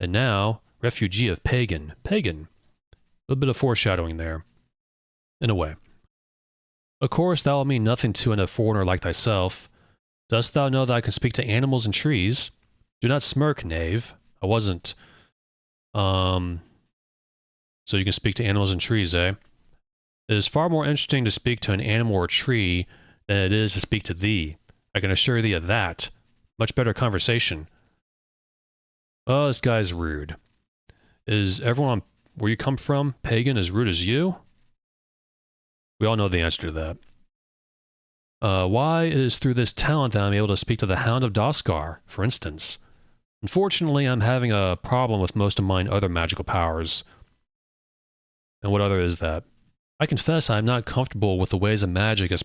and now refugee of Pagan. Pagan. A little bit of foreshadowing there. In a way. Of course, that will mean nothing to a foreigner like thyself. Dost thou know that I can speak to animals and trees? Do not smirk, knave. I wasn't. So you can speak to animals and trees, eh? It is far more interesting to speak to an animal or tree than it is to speak to thee. I can assure thee of that. Much better conversation. Oh, this guy's rude. Is everyone where you come from, Pagan, as rude as you? We all know the answer to that. Why it is through this talent that I'm able to speak to the Hound of Doskar, for instance. Unfortunately, I'm having a problem with most of mine other magical powers. And what other is that? I confess I'm not comfortable with the ways of magic as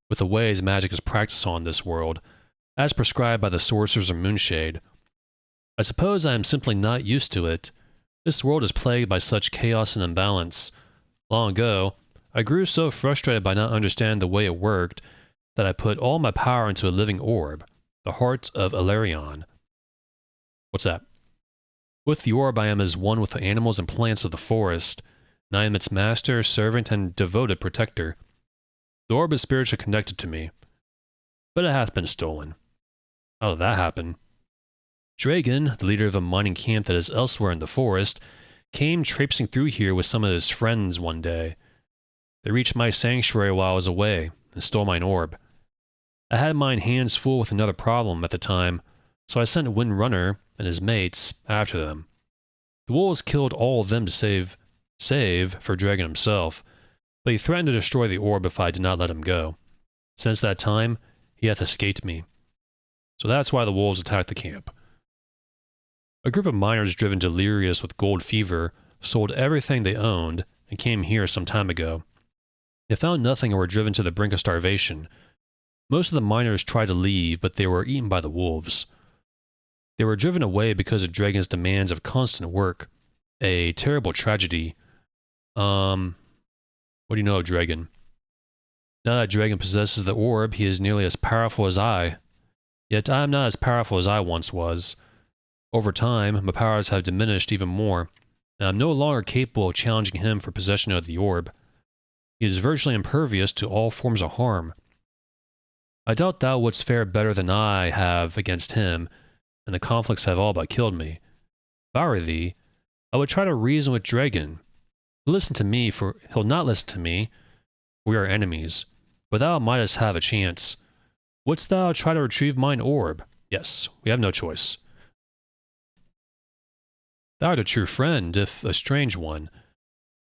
with the ways magic is practiced on this world, as prescribed by the sorcerers of Moonshade. I suppose I am simply not used to it. This world is plagued by such chaos and imbalance. Long ago, I grew so frustrated by not understanding the way it worked that I put all my power into a living orb, the heart of Ilarion. What's that? With the orb, I am as one with the animals and plants of the forest, and I am its master, servant, and devoted protector. The orb is spiritually connected to me, but it hath been stolen. How did that happen? Dragon, the leader of a mining camp that is elsewhere in the forest, came traipsing through here with some of his friends one day. They reached my sanctuary while I was away and stole mine orb. I had mine hands full with another problem at the time, so I sent Windrunner and his mates after them. The wolves killed all of them to save for Dragon himself, but he threatened to destroy the orb if I did not let him go. Since that time, he hath escaped me. So that's why the wolves attacked the camp. A group of miners driven delirious with gold fever sold everything they owned and came here some time ago. They found nothing and were driven to the brink of starvation. Most of the miners tried to leave, but they were eaten by the wolves. They were driven away because of Dragon's demands of constant work. A terrible tragedy. What do you know of Dragon? Now that Dragon possesses the orb, he is nearly as powerful as I. Yet I am not as powerful as I once was. Over time, my powers have diminished even more, and I am no longer capable of challenging him for possession of the orb. He is virtually impervious to all forms of harm. I doubt thou wouldst fare better than I have against him, and the conflicts have all but killed me. If I were thee, I would try to reason with Dragon. Listen to me, for he'll not listen to me. We are enemies, but thou mightest have a chance. Wouldst thou try to retrieve mine orb? Yes, we have no choice. Thou art a true friend, if a strange one.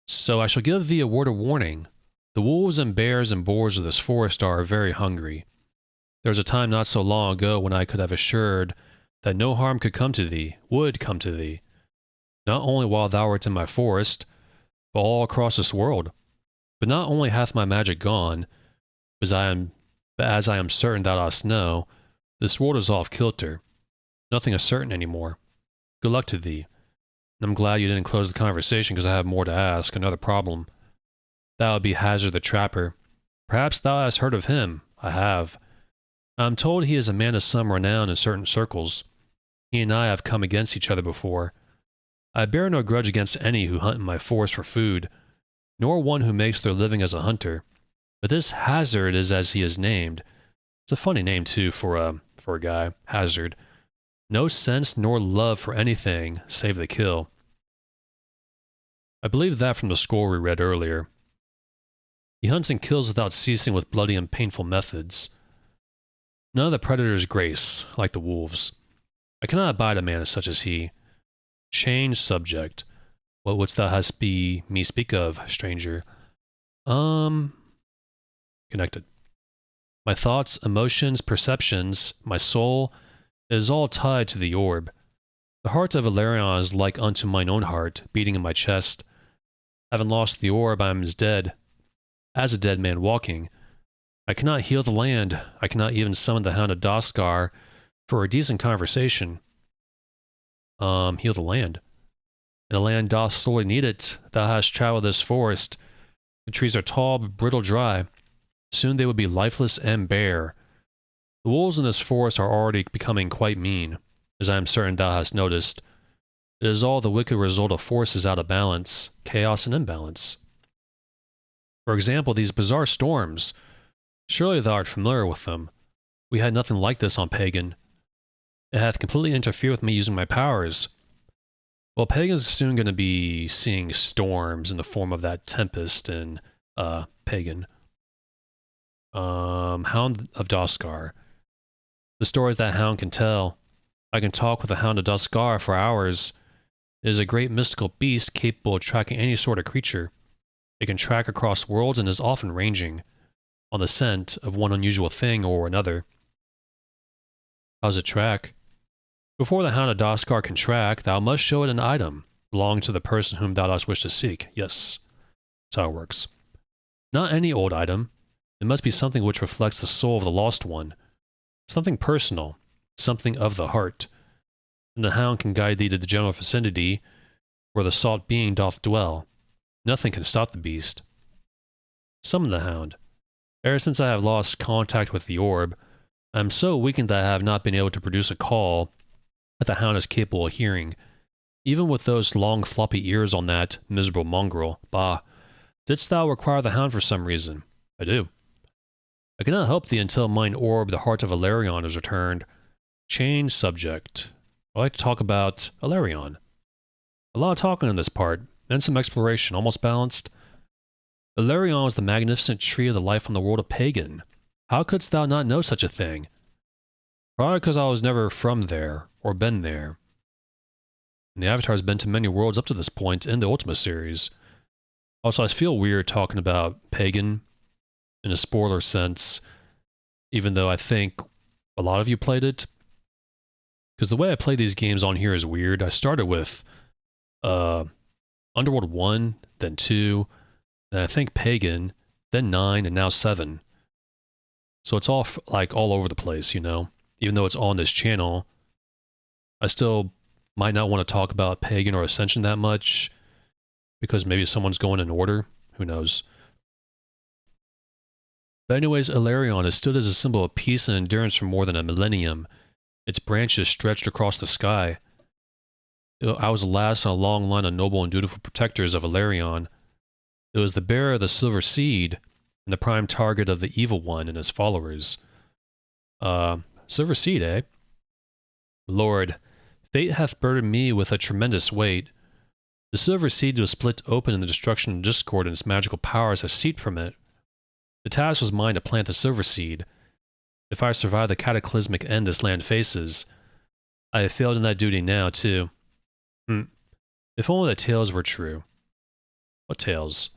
So I shall give thee a word of warning. The wolves and bears and boars of this forest are very hungry. There was a time not so long ago when I could have assured that no harm could come to thee, would come to thee, not only while thou art in my forest, but all across this world. But not only hath my magic gone, but as I am certain thou dost know, this world is off kilter. Nothing is certain anymore. Good luck to thee. And I'm glad you didn't close the conversation because I have more to ask, another problem. That would be Hazard the Trapper. Perhaps thou hast heard of him. I have. I am told he is a man of some renown in certain circles. He and I have come against each other before. I bear no grudge against any who hunt in my forest for food, nor one who makes their living as a hunter. But this Hazard is as he is named. It's a funny name, too, for a guy. Hazard. No sense nor love for anything save the kill. I believe that from the scroll we read earlier. He hunts and kills without ceasing with bloody and painful methods. None of the predators grace, like the wolves. I cannot abide a man such as he. Change subject. What wouldst thou hast me speak of, stranger? Connected. My thoughts, emotions, perceptions, my soul, it is all tied to the orb. The heart of Ilarion is like unto mine own heart, beating in my chest. Having lost the orb, I am as dead. As a dead man walking. I cannot heal the land. I cannot even summon the Hound of Doskar for a decent conversation. Heal the land. And the land doth sorely need it. Thou hast traveled this forest. The trees are tall but brittle dry. Soon they would be lifeless and bare. The wolves in this forest are already becoming quite mean, as I am certain thou hast noticed. It is all the wicked result of forces out of balance, chaos and imbalance. For example, these bizarre storms. Surely thou art familiar with them. We had nothing like this on Pagan. It hath completely interfered with me using my powers. Well, Pagan's soon going to be seeing storms in the form of that Tempest in Pagan. Hound of Doskar. The stories that Hound can tell. I can talk with the Hound of Doskar for hours. It is a great mystical beast capable of tracking any sort of creature. It can track across worlds and is often ranging, on the scent of one unusual thing or another. How does it track? Before the Hound of Doskar can track, thou must show it an item belonging to the person whom thou dost wish to seek. Yes, that's how it works. Not any old item. It must be something which reflects the soul of the lost one. Something personal, something of the heart. And the hound can guide thee to the general vicinity where the sought being doth dwell. Nothing can stop the beast. Summon the hound. Ever since I have lost contact with the orb, I am so weakened that I have not been able to produce a call that the hound is capable of hearing. Even with those long floppy ears on that miserable mongrel. Bah, didst thou require the hound for some reason? I do. I cannot help thee until mine orb, the heart of Alarion, is returned. Change subject. I'd like to talk about Alarion. A lot of talking in this part, and some exploration, almost balanced. Alarion was the magnificent tree of the life on the world of Pagan. How couldst thou not know such a thing? Probably because I was never from there, or been there. And the Avatar has been to many worlds up to this point in the Ultima series. Also, I feel weird talking about Pagan in a spoiler sense, even though I think a lot of you played it. Because the way I play these games on here is weird. I started with Underworld 1, then 2, then I think Pagan, then 9, and now 7. So it's all like all over the place, you know? Even though it's on this channel, I still might not want to talk about Pagan or Ascension that much, because maybe someone's going in order. Who knows? But anyways, Alarion has stood as a symbol of peace and endurance for more than a millennium. Its branches stretched across the sky. I was the last in a long line of noble and dutiful protectors of Alarion. It was the bearer of the Silver Seed, and the prime target of the Evil One and his followers. Silver Seed, eh? Lord, fate hath burdened me with a tremendous weight. The Silver Seed was split open in the destruction of discord, and its magical powers have seeped from it. The task was mine to plant the Silver Seed. If I survive the cataclysmic end this land faces, I have failed in that duty now, too. If only the tales were true. What tales?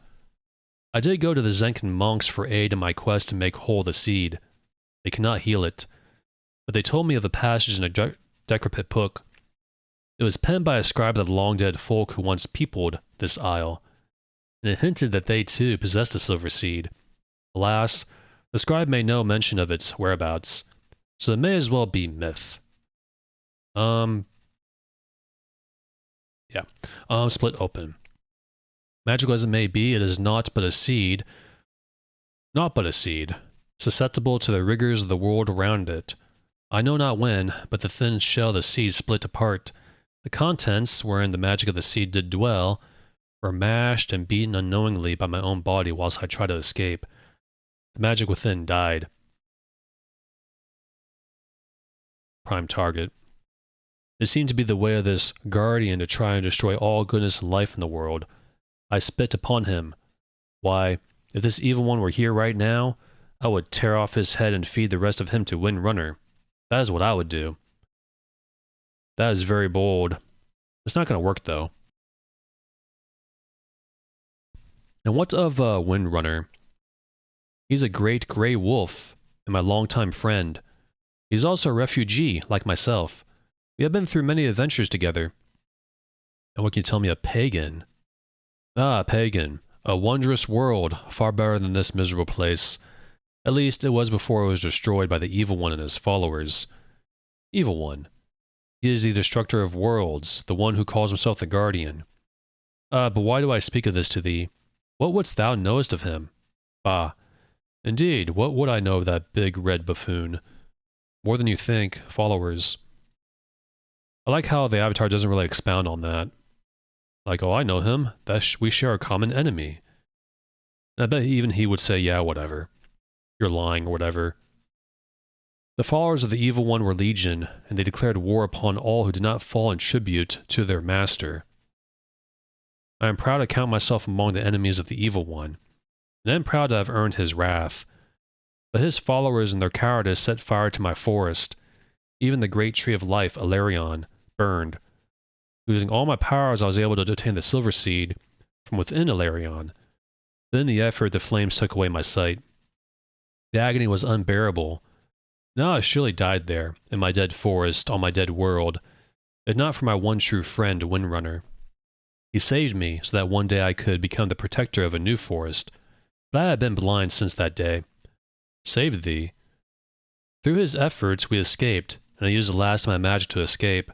I did go to the Zenkin monks for aid in my quest to make whole the seed. They cannot heal it, but they told me of a passage in a decrepit book. It was penned by a scribe of the long-dead folk who once peopled this isle, and it hinted that they too possessed the Silver Seed. Alas, the scribe made no mention of its whereabouts, so it may as well be myth. Split open. Magical as it may be, it is not but a seed, susceptible to the rigors of the world around it. I know not when, but the thin shell of the seed split apart. The contents, wherein the magic of the seed did dwell, were mashed and beaten unknowingly by my own body whilst I tried to escape. The magic within died. Prime target. It seemed to be the way of this guardian to try and destroy all goodness and life in the world. I spit upon him. Why, if this evil one were here right now, I would tear off his head and feed the rest of him to Windrunner. That is what I would do. That is very bold. It's not going to work, though. And what of Windrunner? He's a great gray wolf, and my longtime friend. He's also a refugee, like myself. We have been through many adventures together. And what can you tell me of Pagan? Ah, Pagan. A wondrous world, far better than this miserable place. At least, it was before it was destroyed by the Evil One and his followers. Evil One. He is the destructor of worlds, the one who calls himself the Guardian. But why do I speak of this to thee? What wouldst thou knowest of him? Bah. Indeed, what would I know of that big red buffoon? More than you think, followers. I like how the Avatar doesn't really expound on that. Like, oh, I know him. We share a common enemy. And I bet even he would say, yeah, whatever. You're lying or whatever. The followers of the Evil One were legion, and they declared war upon all who did not fall in tribute to their master. I am proud to count myself among the enemies of the Evil One, and I am proud to have earned his wrath. But his followers and their cowardice set fire to my forest. Even the great tree of life, Alarion, burned. Losing all my powers, I was able to obtain the Silver Seed from within Alarion. But in the effort, the flames took away my sight. The agony was unbearable. Now I surely died there, in my dead forest, on my dead world, if not for my one true friend, Windrunner. He saved me so that one day I could become the protector of a new forest, but I had been blind since that day. saved thee. Through his efforts, we escaped, and I used the last of my magic to escape.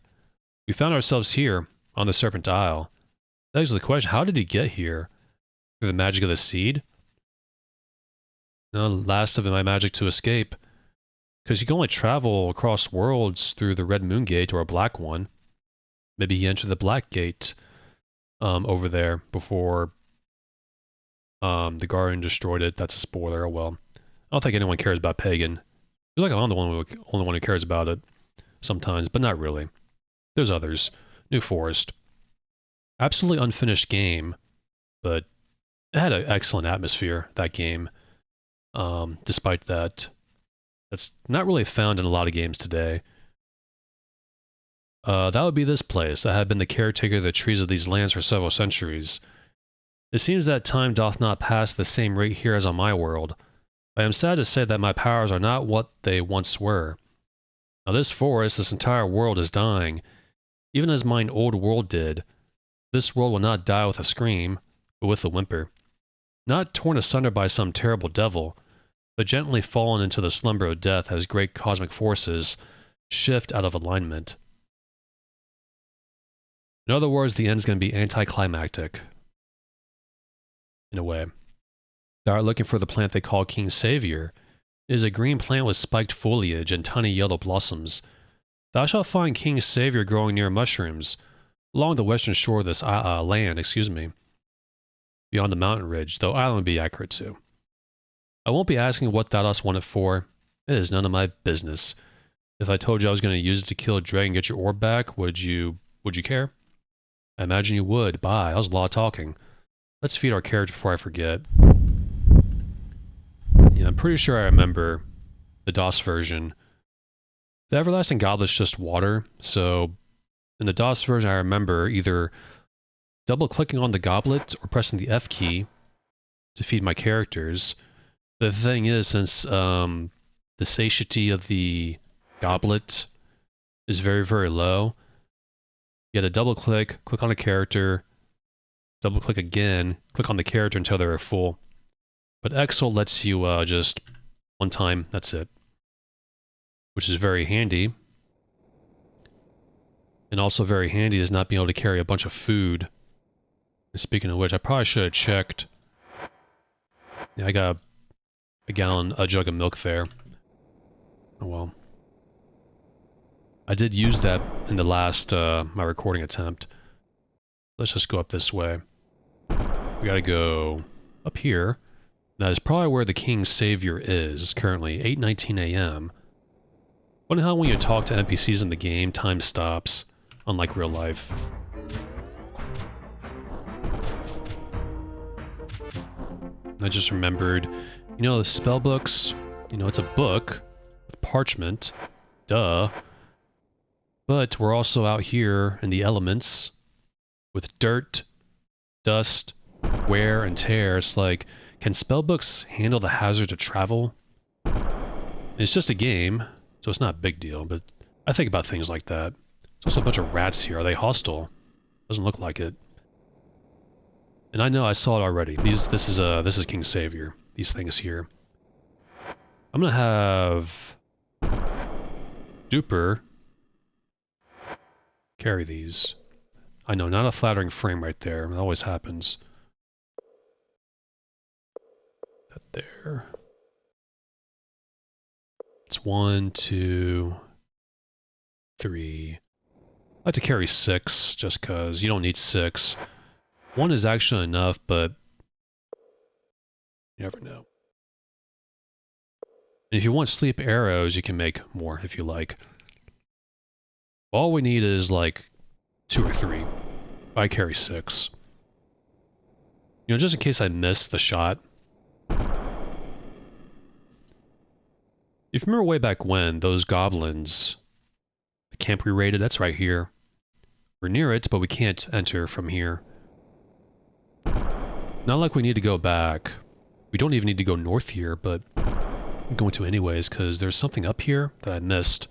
We found ourselves here, on the Serpent Isle. That is the question, how did he get here? Through the magic of the seed? No, last of my magic to escape. Because you can only travel across worlds through the Red Moon Gate or a black one. Maybe he entered the Black Gate over there before the Guardian destroyed it. That's a spoiler, oh well. I don't think anyone cares about Pagan. He's like I'm the only one who cares about it sometimes, but not really. There's others. New Forest. Absolutely unfinished game, but it had an excellent atmosphere, that game. Despite that. That's not really found in a lot of games today. That would be this place. I had been the caretaker of the trees of these lands for several centuries. It seems that time doth not pass the same rate here as on my world. I am sad to say that my powers are not what they once were. Now this forest, this entire world is dying, even as mine old world did. This world will not die with a scream, but with a whimper. Not torn asunder by some terrible devil, but gently fallen into the slumber of death as great cosmic forces shift out of alignment. In other words, the end's going to be anticlimactic. In a way. They are looking for the plant they call King Savior. It is a green plant with spiked foliage and tiny yellow blossoms. Thou shalt find King Savior growing near mushrooms, along the western shore of this land, beyond the mountain ridge, though island would be accurate too. I won't be asking what thou dost want it for. It is none of my business. If I told you I was going to use it to kill a dragon and get your orb back, would you care? I imagine you would. Bye. That was a lot of talking. Let's feed our character before I forget. Yeah, I'm pretty sure I remember the DOS version. The Everlasting Goblet's just water, so in the DOS version I remember either double-clicking on the goblet or pressing the F key to feed my characters. The thing is, since the satiety of the goblet is very, very low, you had to double-click, click on a character, double-click again, click on the character until they're full. But Exo lets you just one time, that's it. Which is very handy. And also very handy is not being able to carry a bunch of food. And speaking of which, I probably should have checked. Yeah, I got a jug of milk there. Oh well. I did use that in the last, my recording attempt. Let's just go up this way. We gotta go up here. That is probably where the King Savior is. It's currently 8:19 a.m. Funny how when you talk to NPCs in the game, time stops, unlike real life. I just remembered, you know, the spell books, you know, it's a book with parchment, duh. But we're also out here in the elements with dirt, dust, wear, and tear. It's like, can spellbooks handle the hazards of travel? It's just a game, so it's not a big deal, but I think about things like that. There's also a bunch of rats here. Are they hostile? Doesn't look like it. And I know I saw it already. This is King Savior. These things here. I'm gonna have Duper carry these. I know, not a flattering frame right there. That always happens. That there. It's 1, 2, 3. I like to carry 6, just because you don't need 6. 1 is actually enough, but you never know. And if you want sleep arrows, you can make more if you like. All we need is like 2 or 3. I carry 6. You know, just in case I miss the shot. If you remember way back when, those goblins, the camp we raided, that's right here. We're near it, but we can't enter from here. Not like we need to go back. We don't even need to go north here, but I'm going to anyways, because there's something up here that I missed.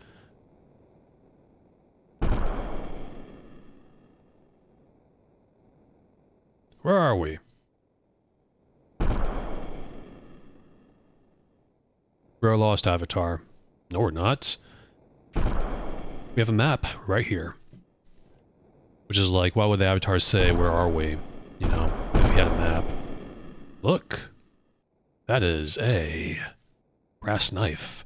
Where are we? We're a lost avatar. No, we're not. We have a map right here. Which is like, why would the avatars say, where are we? You know, if we had a map. Look! That is a brass knife.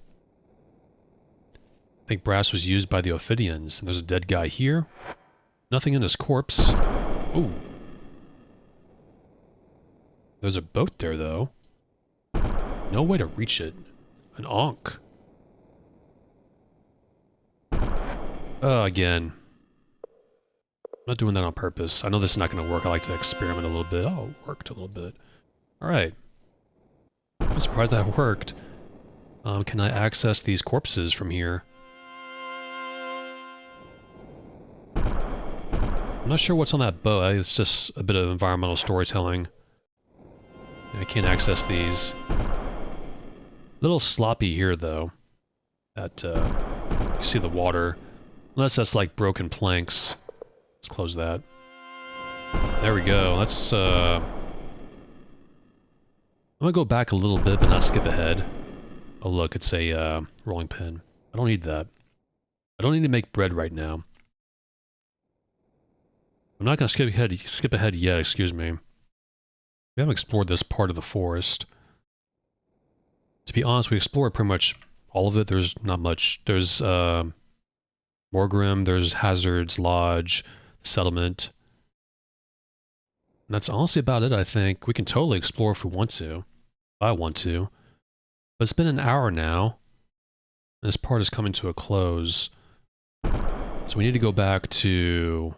I think brass was used by the Ophidians, and there's a dead guy here. Nothing in his corpse. Ooh. There's a boat there, though. No way to reach it. An ankh. Again. I'm not doing that on purpose. I know this is not going to work. I like to experiment a little bit. Oh, it worked a little bit. Alright. I'm surprised that worked. Can I access these corpses from here? I'm not sure what's on that boat. It's just a bit of environmental storytelling. I can't access these. A little sloppy here, though. That, you see the water. Unless that's like broken planks. Let's close that. There we go. Let's, I'm gonna go back a little bit, but not skip ahead. Oh look, it's a, rolling pin. I don't need that. I don't need to make bread right now. I'm not gonna skip ahead yet, excuse me. We haven't explored this part of the forest. To be honest, we explored pretty much all of it. There's not much. There's, Morgrim, there's Hazard's Lodge, Settlement. And that's honestly about it, I think. We can totally explore if we want to. If I want to. But it's been an hour now. And this part is coming to a close. So we need to go back to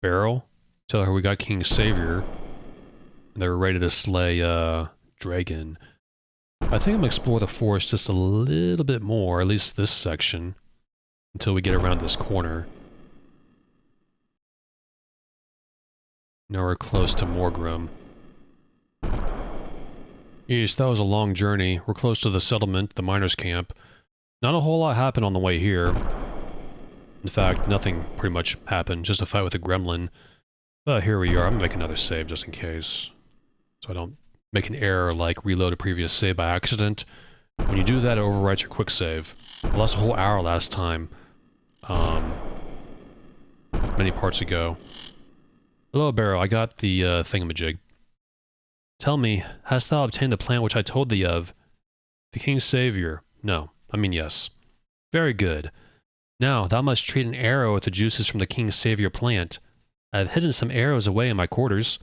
Beryl. Tell her we got King Savior. And they're ready to slay, Dragon. I think I'm gonna explore the forest just a little bit more, at least this section. Until we get around this corner. Now we're close to Morgrim. Yeesh, that was a long journey. We're close to the settlement, the miners' camp. Not a whole lot happened on the way here. In fact, nothing pretty much happened, just a fight with a gremlin. But here we are. I'm gonna make another save just in case. So I don't make an error like reload a previous save by accident. When you do that, it overwrites your quick save. I lost a whole hour last time. Many parts ago. Hello, Beryl. I got the, thingamajig. Tell me, hast thou obtained the plant which I told thee of? The King's Savior. No. I mean, yes. Very good. Now, thou must treat an arrow with the juices from the King's Savior plant. I have hidden some arrows away in my quarters.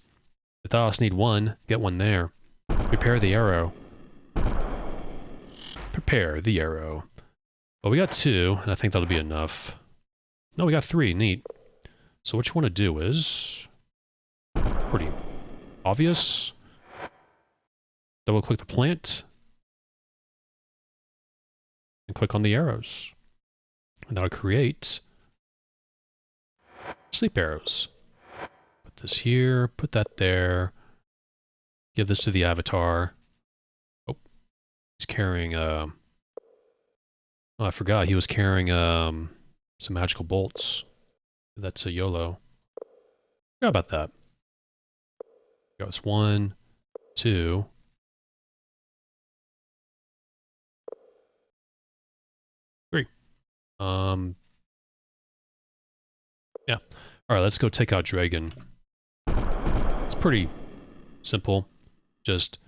If thou need one, get one there. Prepare the arrow. Prepare the arrow. Well, we got 2, and I think that'll be enough. No, we got 3. Neat. So what you want to do is... pretty obvious. Double-click the plant. And click on the arrows. And that'll create... sleep arrows. Put this here, put that there. Give this to the avatar. Oh. He's carrying, Oh, I forgot. He was carrying, some magical bolts. That's a YOLO. Forgot about that. Got this 1, 2. Yeah. Alright, let's go take out Dragon. It's pretty simple. Just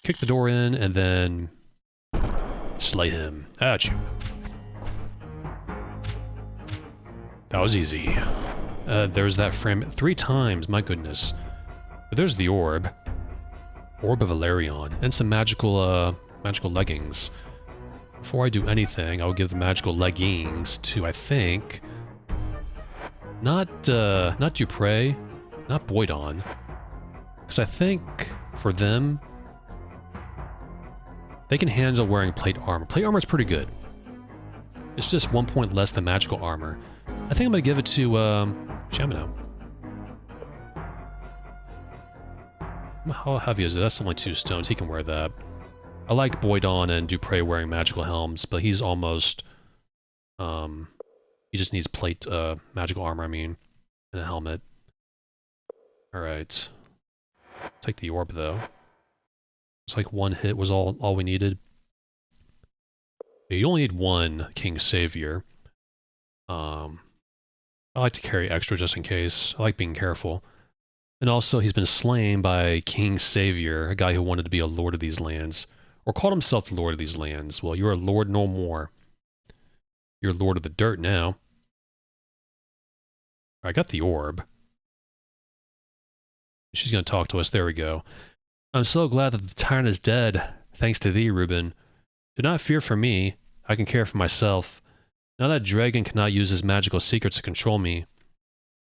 kick the door in and then slay him. At you. That was easy. There's that frame 3 times, my goodness. But there's the orb. Orb of Valerion. And some magical, magical leggings. Before I do anything, I will give the magical leggings to, I think... not Dupre, not Boydon. Because I think, for them... they can handle wearing plate armor. Plate armor is pretty good. It's just 1 point less than magical armor. I think I'm gonna give it to, Shamino. How heavy is it? That's only 2 stones. He can wear that. I like Boydon and Dupre wearing magical helms, but he's almost, he just needs plate, magical armor, I mean, and a helmet. Alright. Take the orb, though. It's like 1 hit was all we needed. You only need one King Savior. I like to carry extra just in case. I like being careful. And also, he's been slain by King Savior, a guy who wanted to be a lord of these lands. Or called himself the lord of these lands. Well, you're a lord no more. You're lord of the dirt now. I got the orb. She's going to talk to us. There we go. I'm so glad that the tyrant is dead, thanks to thee, Reuben. Do not fear for me. I can care for myself. Now that dragon cannot use his magical secrets to control me.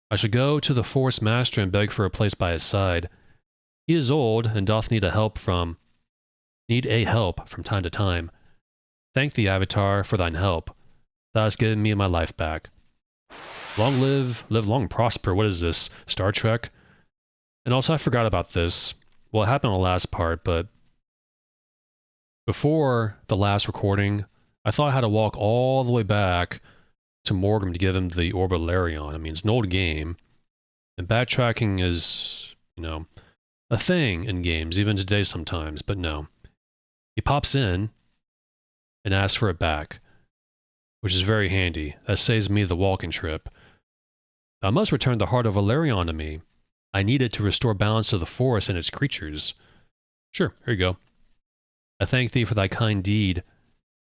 I should go to the forest master and beg for a place by his side. He is old and doth need a help from time to time. Thank thee, Avatar, for thine help. Thou hast given me my life back. Long live long prosper. What is this? Star Trek? And also, I forgot about this. Well, it happened in the last part, but before the last recording, I thought I had to walk all the way back to Morgrim to give him the Orb of Larion. I mean, it's an old game, and backtracking is, you know, a thing in games, even today sometimes, but no. He pops in and asks for it back, which is very handy. That saves me the walking trip. Thou must return the Heart of Valerion to me. I need it to restore balance to the forest and its creatures. Sure, here you go. I thank thee for thy kind deed.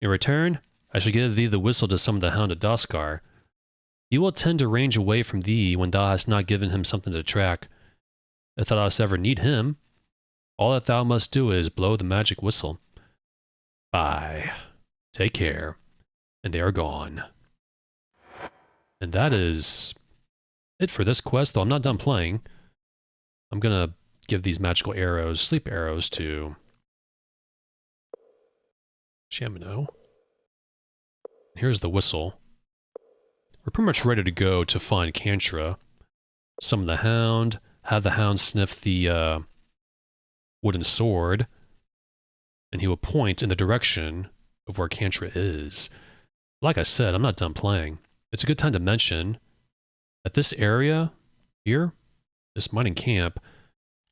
In return, I shall give thee the whistle to summon the Hound of Doskar. He will tend to range away from thee when thou hast not given him something to track. If thou dost ever need him, all that thou must do is blow the magic whistle. Bye. Take care. And they are gone. And that is it for this quest, though I'm not done playing. I'm gonna give these magical arrows, sleep arrows, to Shamino. Here's the whistle. We're pretty much ready to go to find Cantra. Summon the Hound, have the Hound sniff the wooden sword, and he will point in the direction of where Cantra is. Like I said, I'm not done playing. It's a good time to mention that this area here, this mining camp,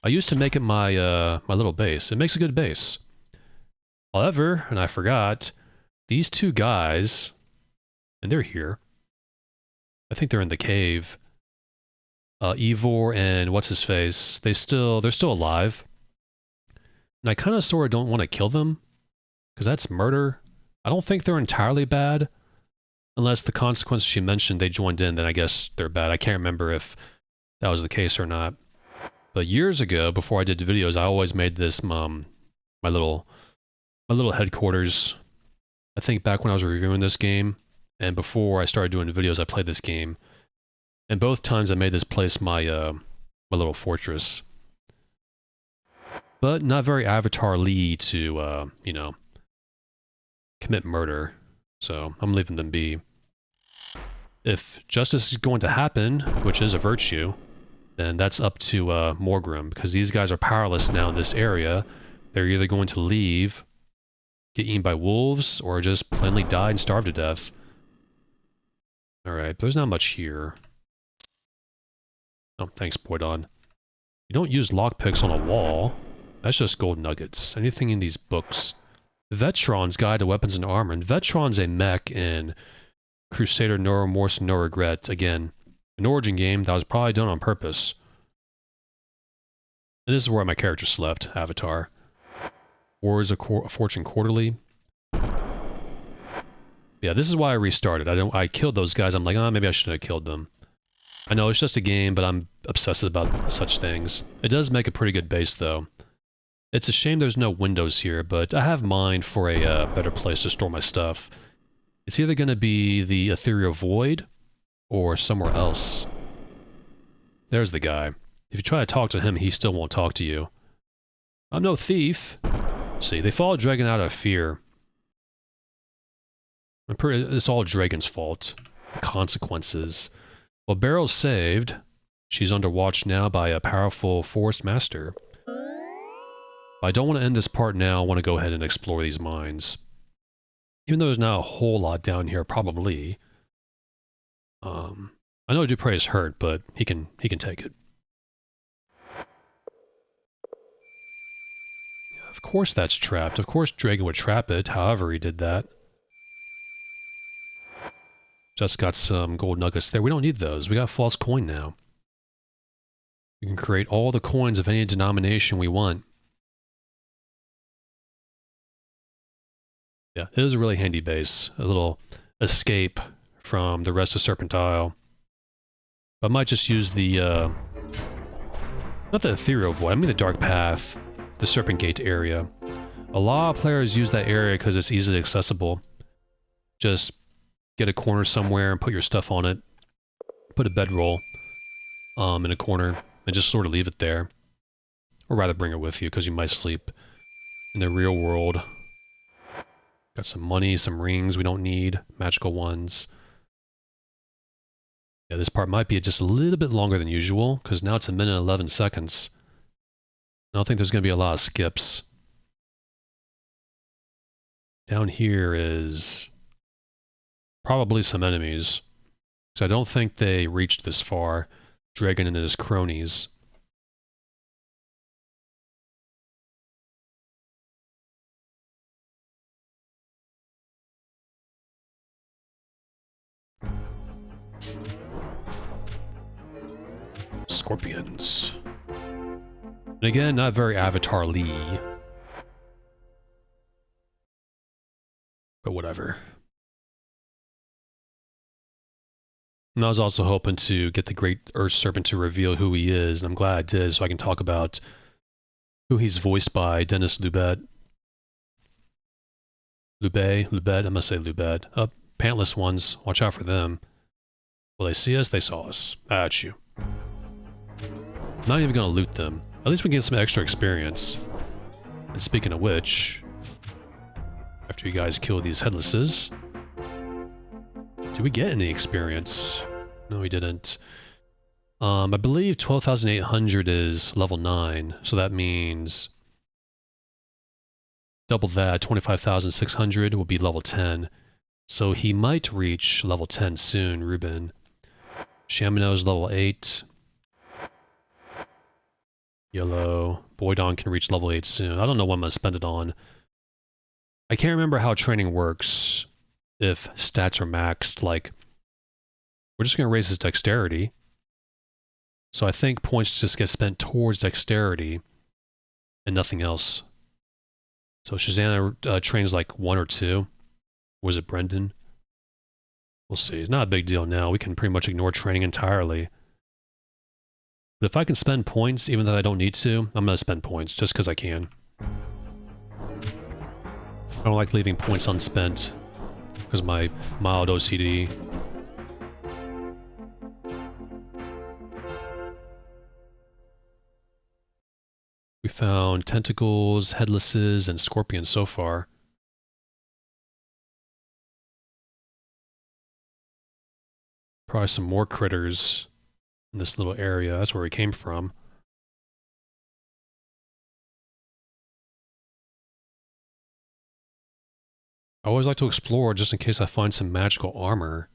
I used to make it my my little base. It makes a good base. However, and I forgot, these two guys, and they're here. I think they're in the cave. Ivor and what's his face? They're still alive. And I kind of sort of don't want to kill them, because that's murder. I don't think they're entirely bad, unless the consequence she mentioned they joined in, then I guess they're bad. I can't remember if that was the case or not. But years ago, before I did videos, I always made this my little headquarters. I think back when I was reviewing this game, and before I started doing videos, I played this game. And both times I made this place my my little fortress. But not very Avatar-ly to, you know, commit murder. So I'm leaving them be. If justice is going to happen, which is a virtue, then that's up to Morgrim, because these guys are powerless now in this area. They're either going to leave, get eaten by wolves, or just plainly die and starve to death. Alright, but there's not much here. Oh, thanks, Boydon. You don't use lockpicks on a wall. That's just gold nuggets. Anything in these books? Vetron's Guide to Weapons and Armor. And Vetron's a mech in Crusader No Remorse, No Regret. Again, an origin game that was probably done on purpose. And this is where my character slept, Avatar. Wars of Fortune Quarterly. Yeah, this is why I restarted. I killed those guys. I'm like, maybe I shouldn't have killed them. I know it's just a game, but I'm obsessive about such things. It does make a pretty good base, though. It's a shame there's no windows here, but I have mine for a better place to store my stuff. It's either going to be the Ethereal Void, or somewhere else. There's the guy. If you try to talk to him, he still won't talk to you. I'm no thief. See, they follow Dragon out of fear. It's all Dragon's fault. The consequences. Well, Beryl's saved. She's under watch now by a powerful forest master. But I don't want to end this part now. I want to go ahead and explore these mines. Even though there's not a whole lot down here, probably. I know Dupre is hurt, but he can take it. Of course that's trapped. Of course Dragon would trap it, however he did that. Just got some gold nuggets there. We don't need those. We got false coin now. We can create all the coins of any denomination we want. Yeah, it is a really handy base. A little escape from the rest of Serpent Isle. But I might just use the, not the Ethereal Void, I mean the Dark Path, the Serpent Gate area. A lot of players use that area because it's easily accessible. Just get a corner somewhere and put your stuff on it. Put a bedroll in a corner and just sort of leave it there. Or rather bring it with you because you might sleep in the real world. Got some money, some rings we don't need, magical ones. Yeah, this part might be just a little bit longer than usual because now it's 1 minute and 11 seconds. I don't think there's going to be a lot of skips. Down here is probably some enemies. Because I don't think they reached this far. Dragon and his cronies. Scorpions. And again, not very Avatar-ly. But whatever. And I was also hoping to get the Great Earth Serpent to reveal who he is, and I'm glad I did, so I can talk about who he's voiced by, Dennis Lubet. Lubet, I'm gonna say Lubet. Pantless ones, watch out for them. Will they see us? They saw us. At you. Not even gonna loot them. At least we get some extra experience. And speaking of which, after you guys kill these headlesses, did we get any experience? No, we didn't. I believe 12,800 is level 9, so that means double that, 25,600 will be level 10. So he might reach level 10 soon, Ruben. Shamino's level 8. Yellow. Boydon can reach level 8 soon. I don't know what I'm going to spend it on. I can't remember how training works if stats are maxed. Like, we're just going to raise his dexterity. So I think points just get spent towards dexterity and nothing else. So Shazana trains like 1 or 2. Was it Brendan? We'll see. It's not a big deal now. We can pretty much ignore training entirely. But if I can spend points, even though I don't need to, I'm going to spend points just because I can. I don't like leaving points unspent because of my mild OCD. We found tentacles, headlesses, and scorpions so far. Probably some more critters in this little area. That's where we came from. I always like to explore just in case I find some magical armor.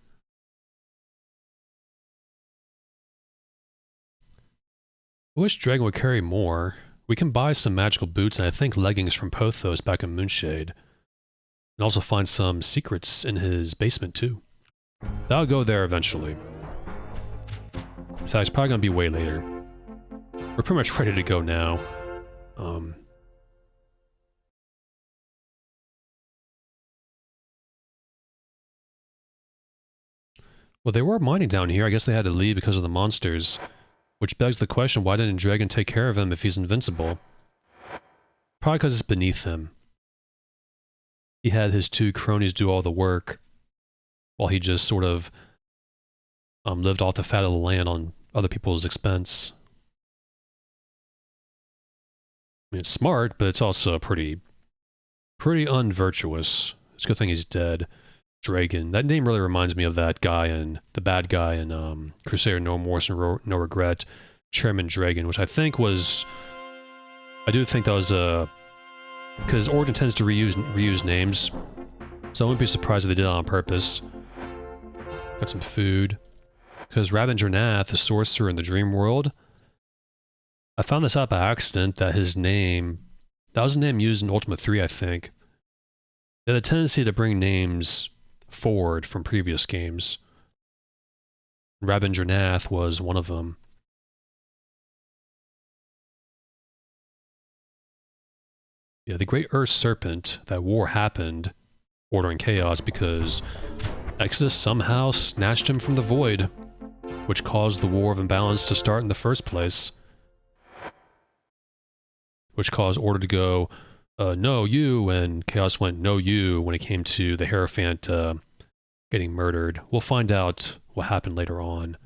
I wish Dragon would carry more. We can buy some magical boots and I think leggings from Pothos back in Moonshade. And also find some secrets in his basement too. That'll go there eventually. In fact, it's probably going to be way later. We're pretty much ready to go now. Well, they were mining down here. I guess they had to leave because of the monsters. Which begs the question, why didn't Dragon take care of him if he's invincible? Probably because it's beneath him. He had his 2 cronies do all the work, while he just sort of lived off the fat of the land on other people's expense. I mean, it's smart, but it's also pretty unvirtuous. It's a good thing he's dead. Dragon. That name really reminds me of that guy and the bad guy in Crusader No Remorse and No Regret, Chairman Dragon, which I think was... I do think that was because Origin tends to reuse names, so I wouldn't be surprised if they did it on purpose. Got some food. Because Ravager Nath, the sorcerer in the dream world, I found this out by accident that his name... That was a name used in Ultima 3, I think. They had a tendency to bring names forward from previous games. Rabindranath was one of them. Yeah, the Great Earth Serpent, that war happened, order and chaos, because Exodus somehow snatched him from the void, which caused the War of Imbalance to start in the first place. Which caused order to go, no, you, and chaos went, no, you, when it came to the Hierophant getting murdered. We'll find out what happened later on,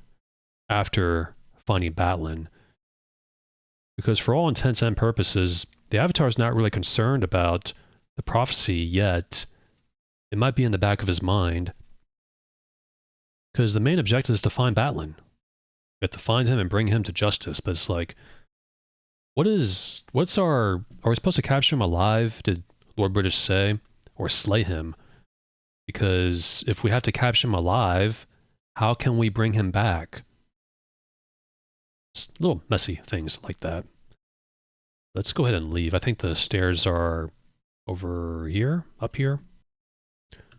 after finding Batlin. Because for all intents and purposes, the Avatar's not really concerned about the prophecy yet. It might be in the back of his mind. Because the main objective is to find Batlin. We have to find him and bring him to justice, but it's like, are we supposed to capture him alive, did Lord British say, or slay him? Because if we have to capture him alive, how can we bring him back? It's little messy things like that. Let's go ahead and leave. I think the stairs are over here, up here.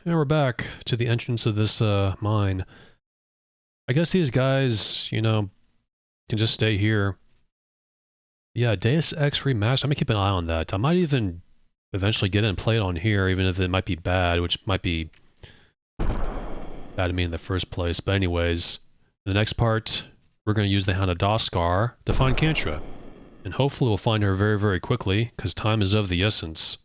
And we're back to the entrance of this mine. I guess these guys, you know, can just stay here. Yeah, Deus Ex Remastered. I'm gonna keep an eye on that. I might even eventually get it and play it on here, even if it might be bad, which might be bad to me in the first place. But anyways, in the next part, we're gonna use the Hound of Doskar to find Cantra. And hopefully we'll find her very, very quickly, because time is of the essence.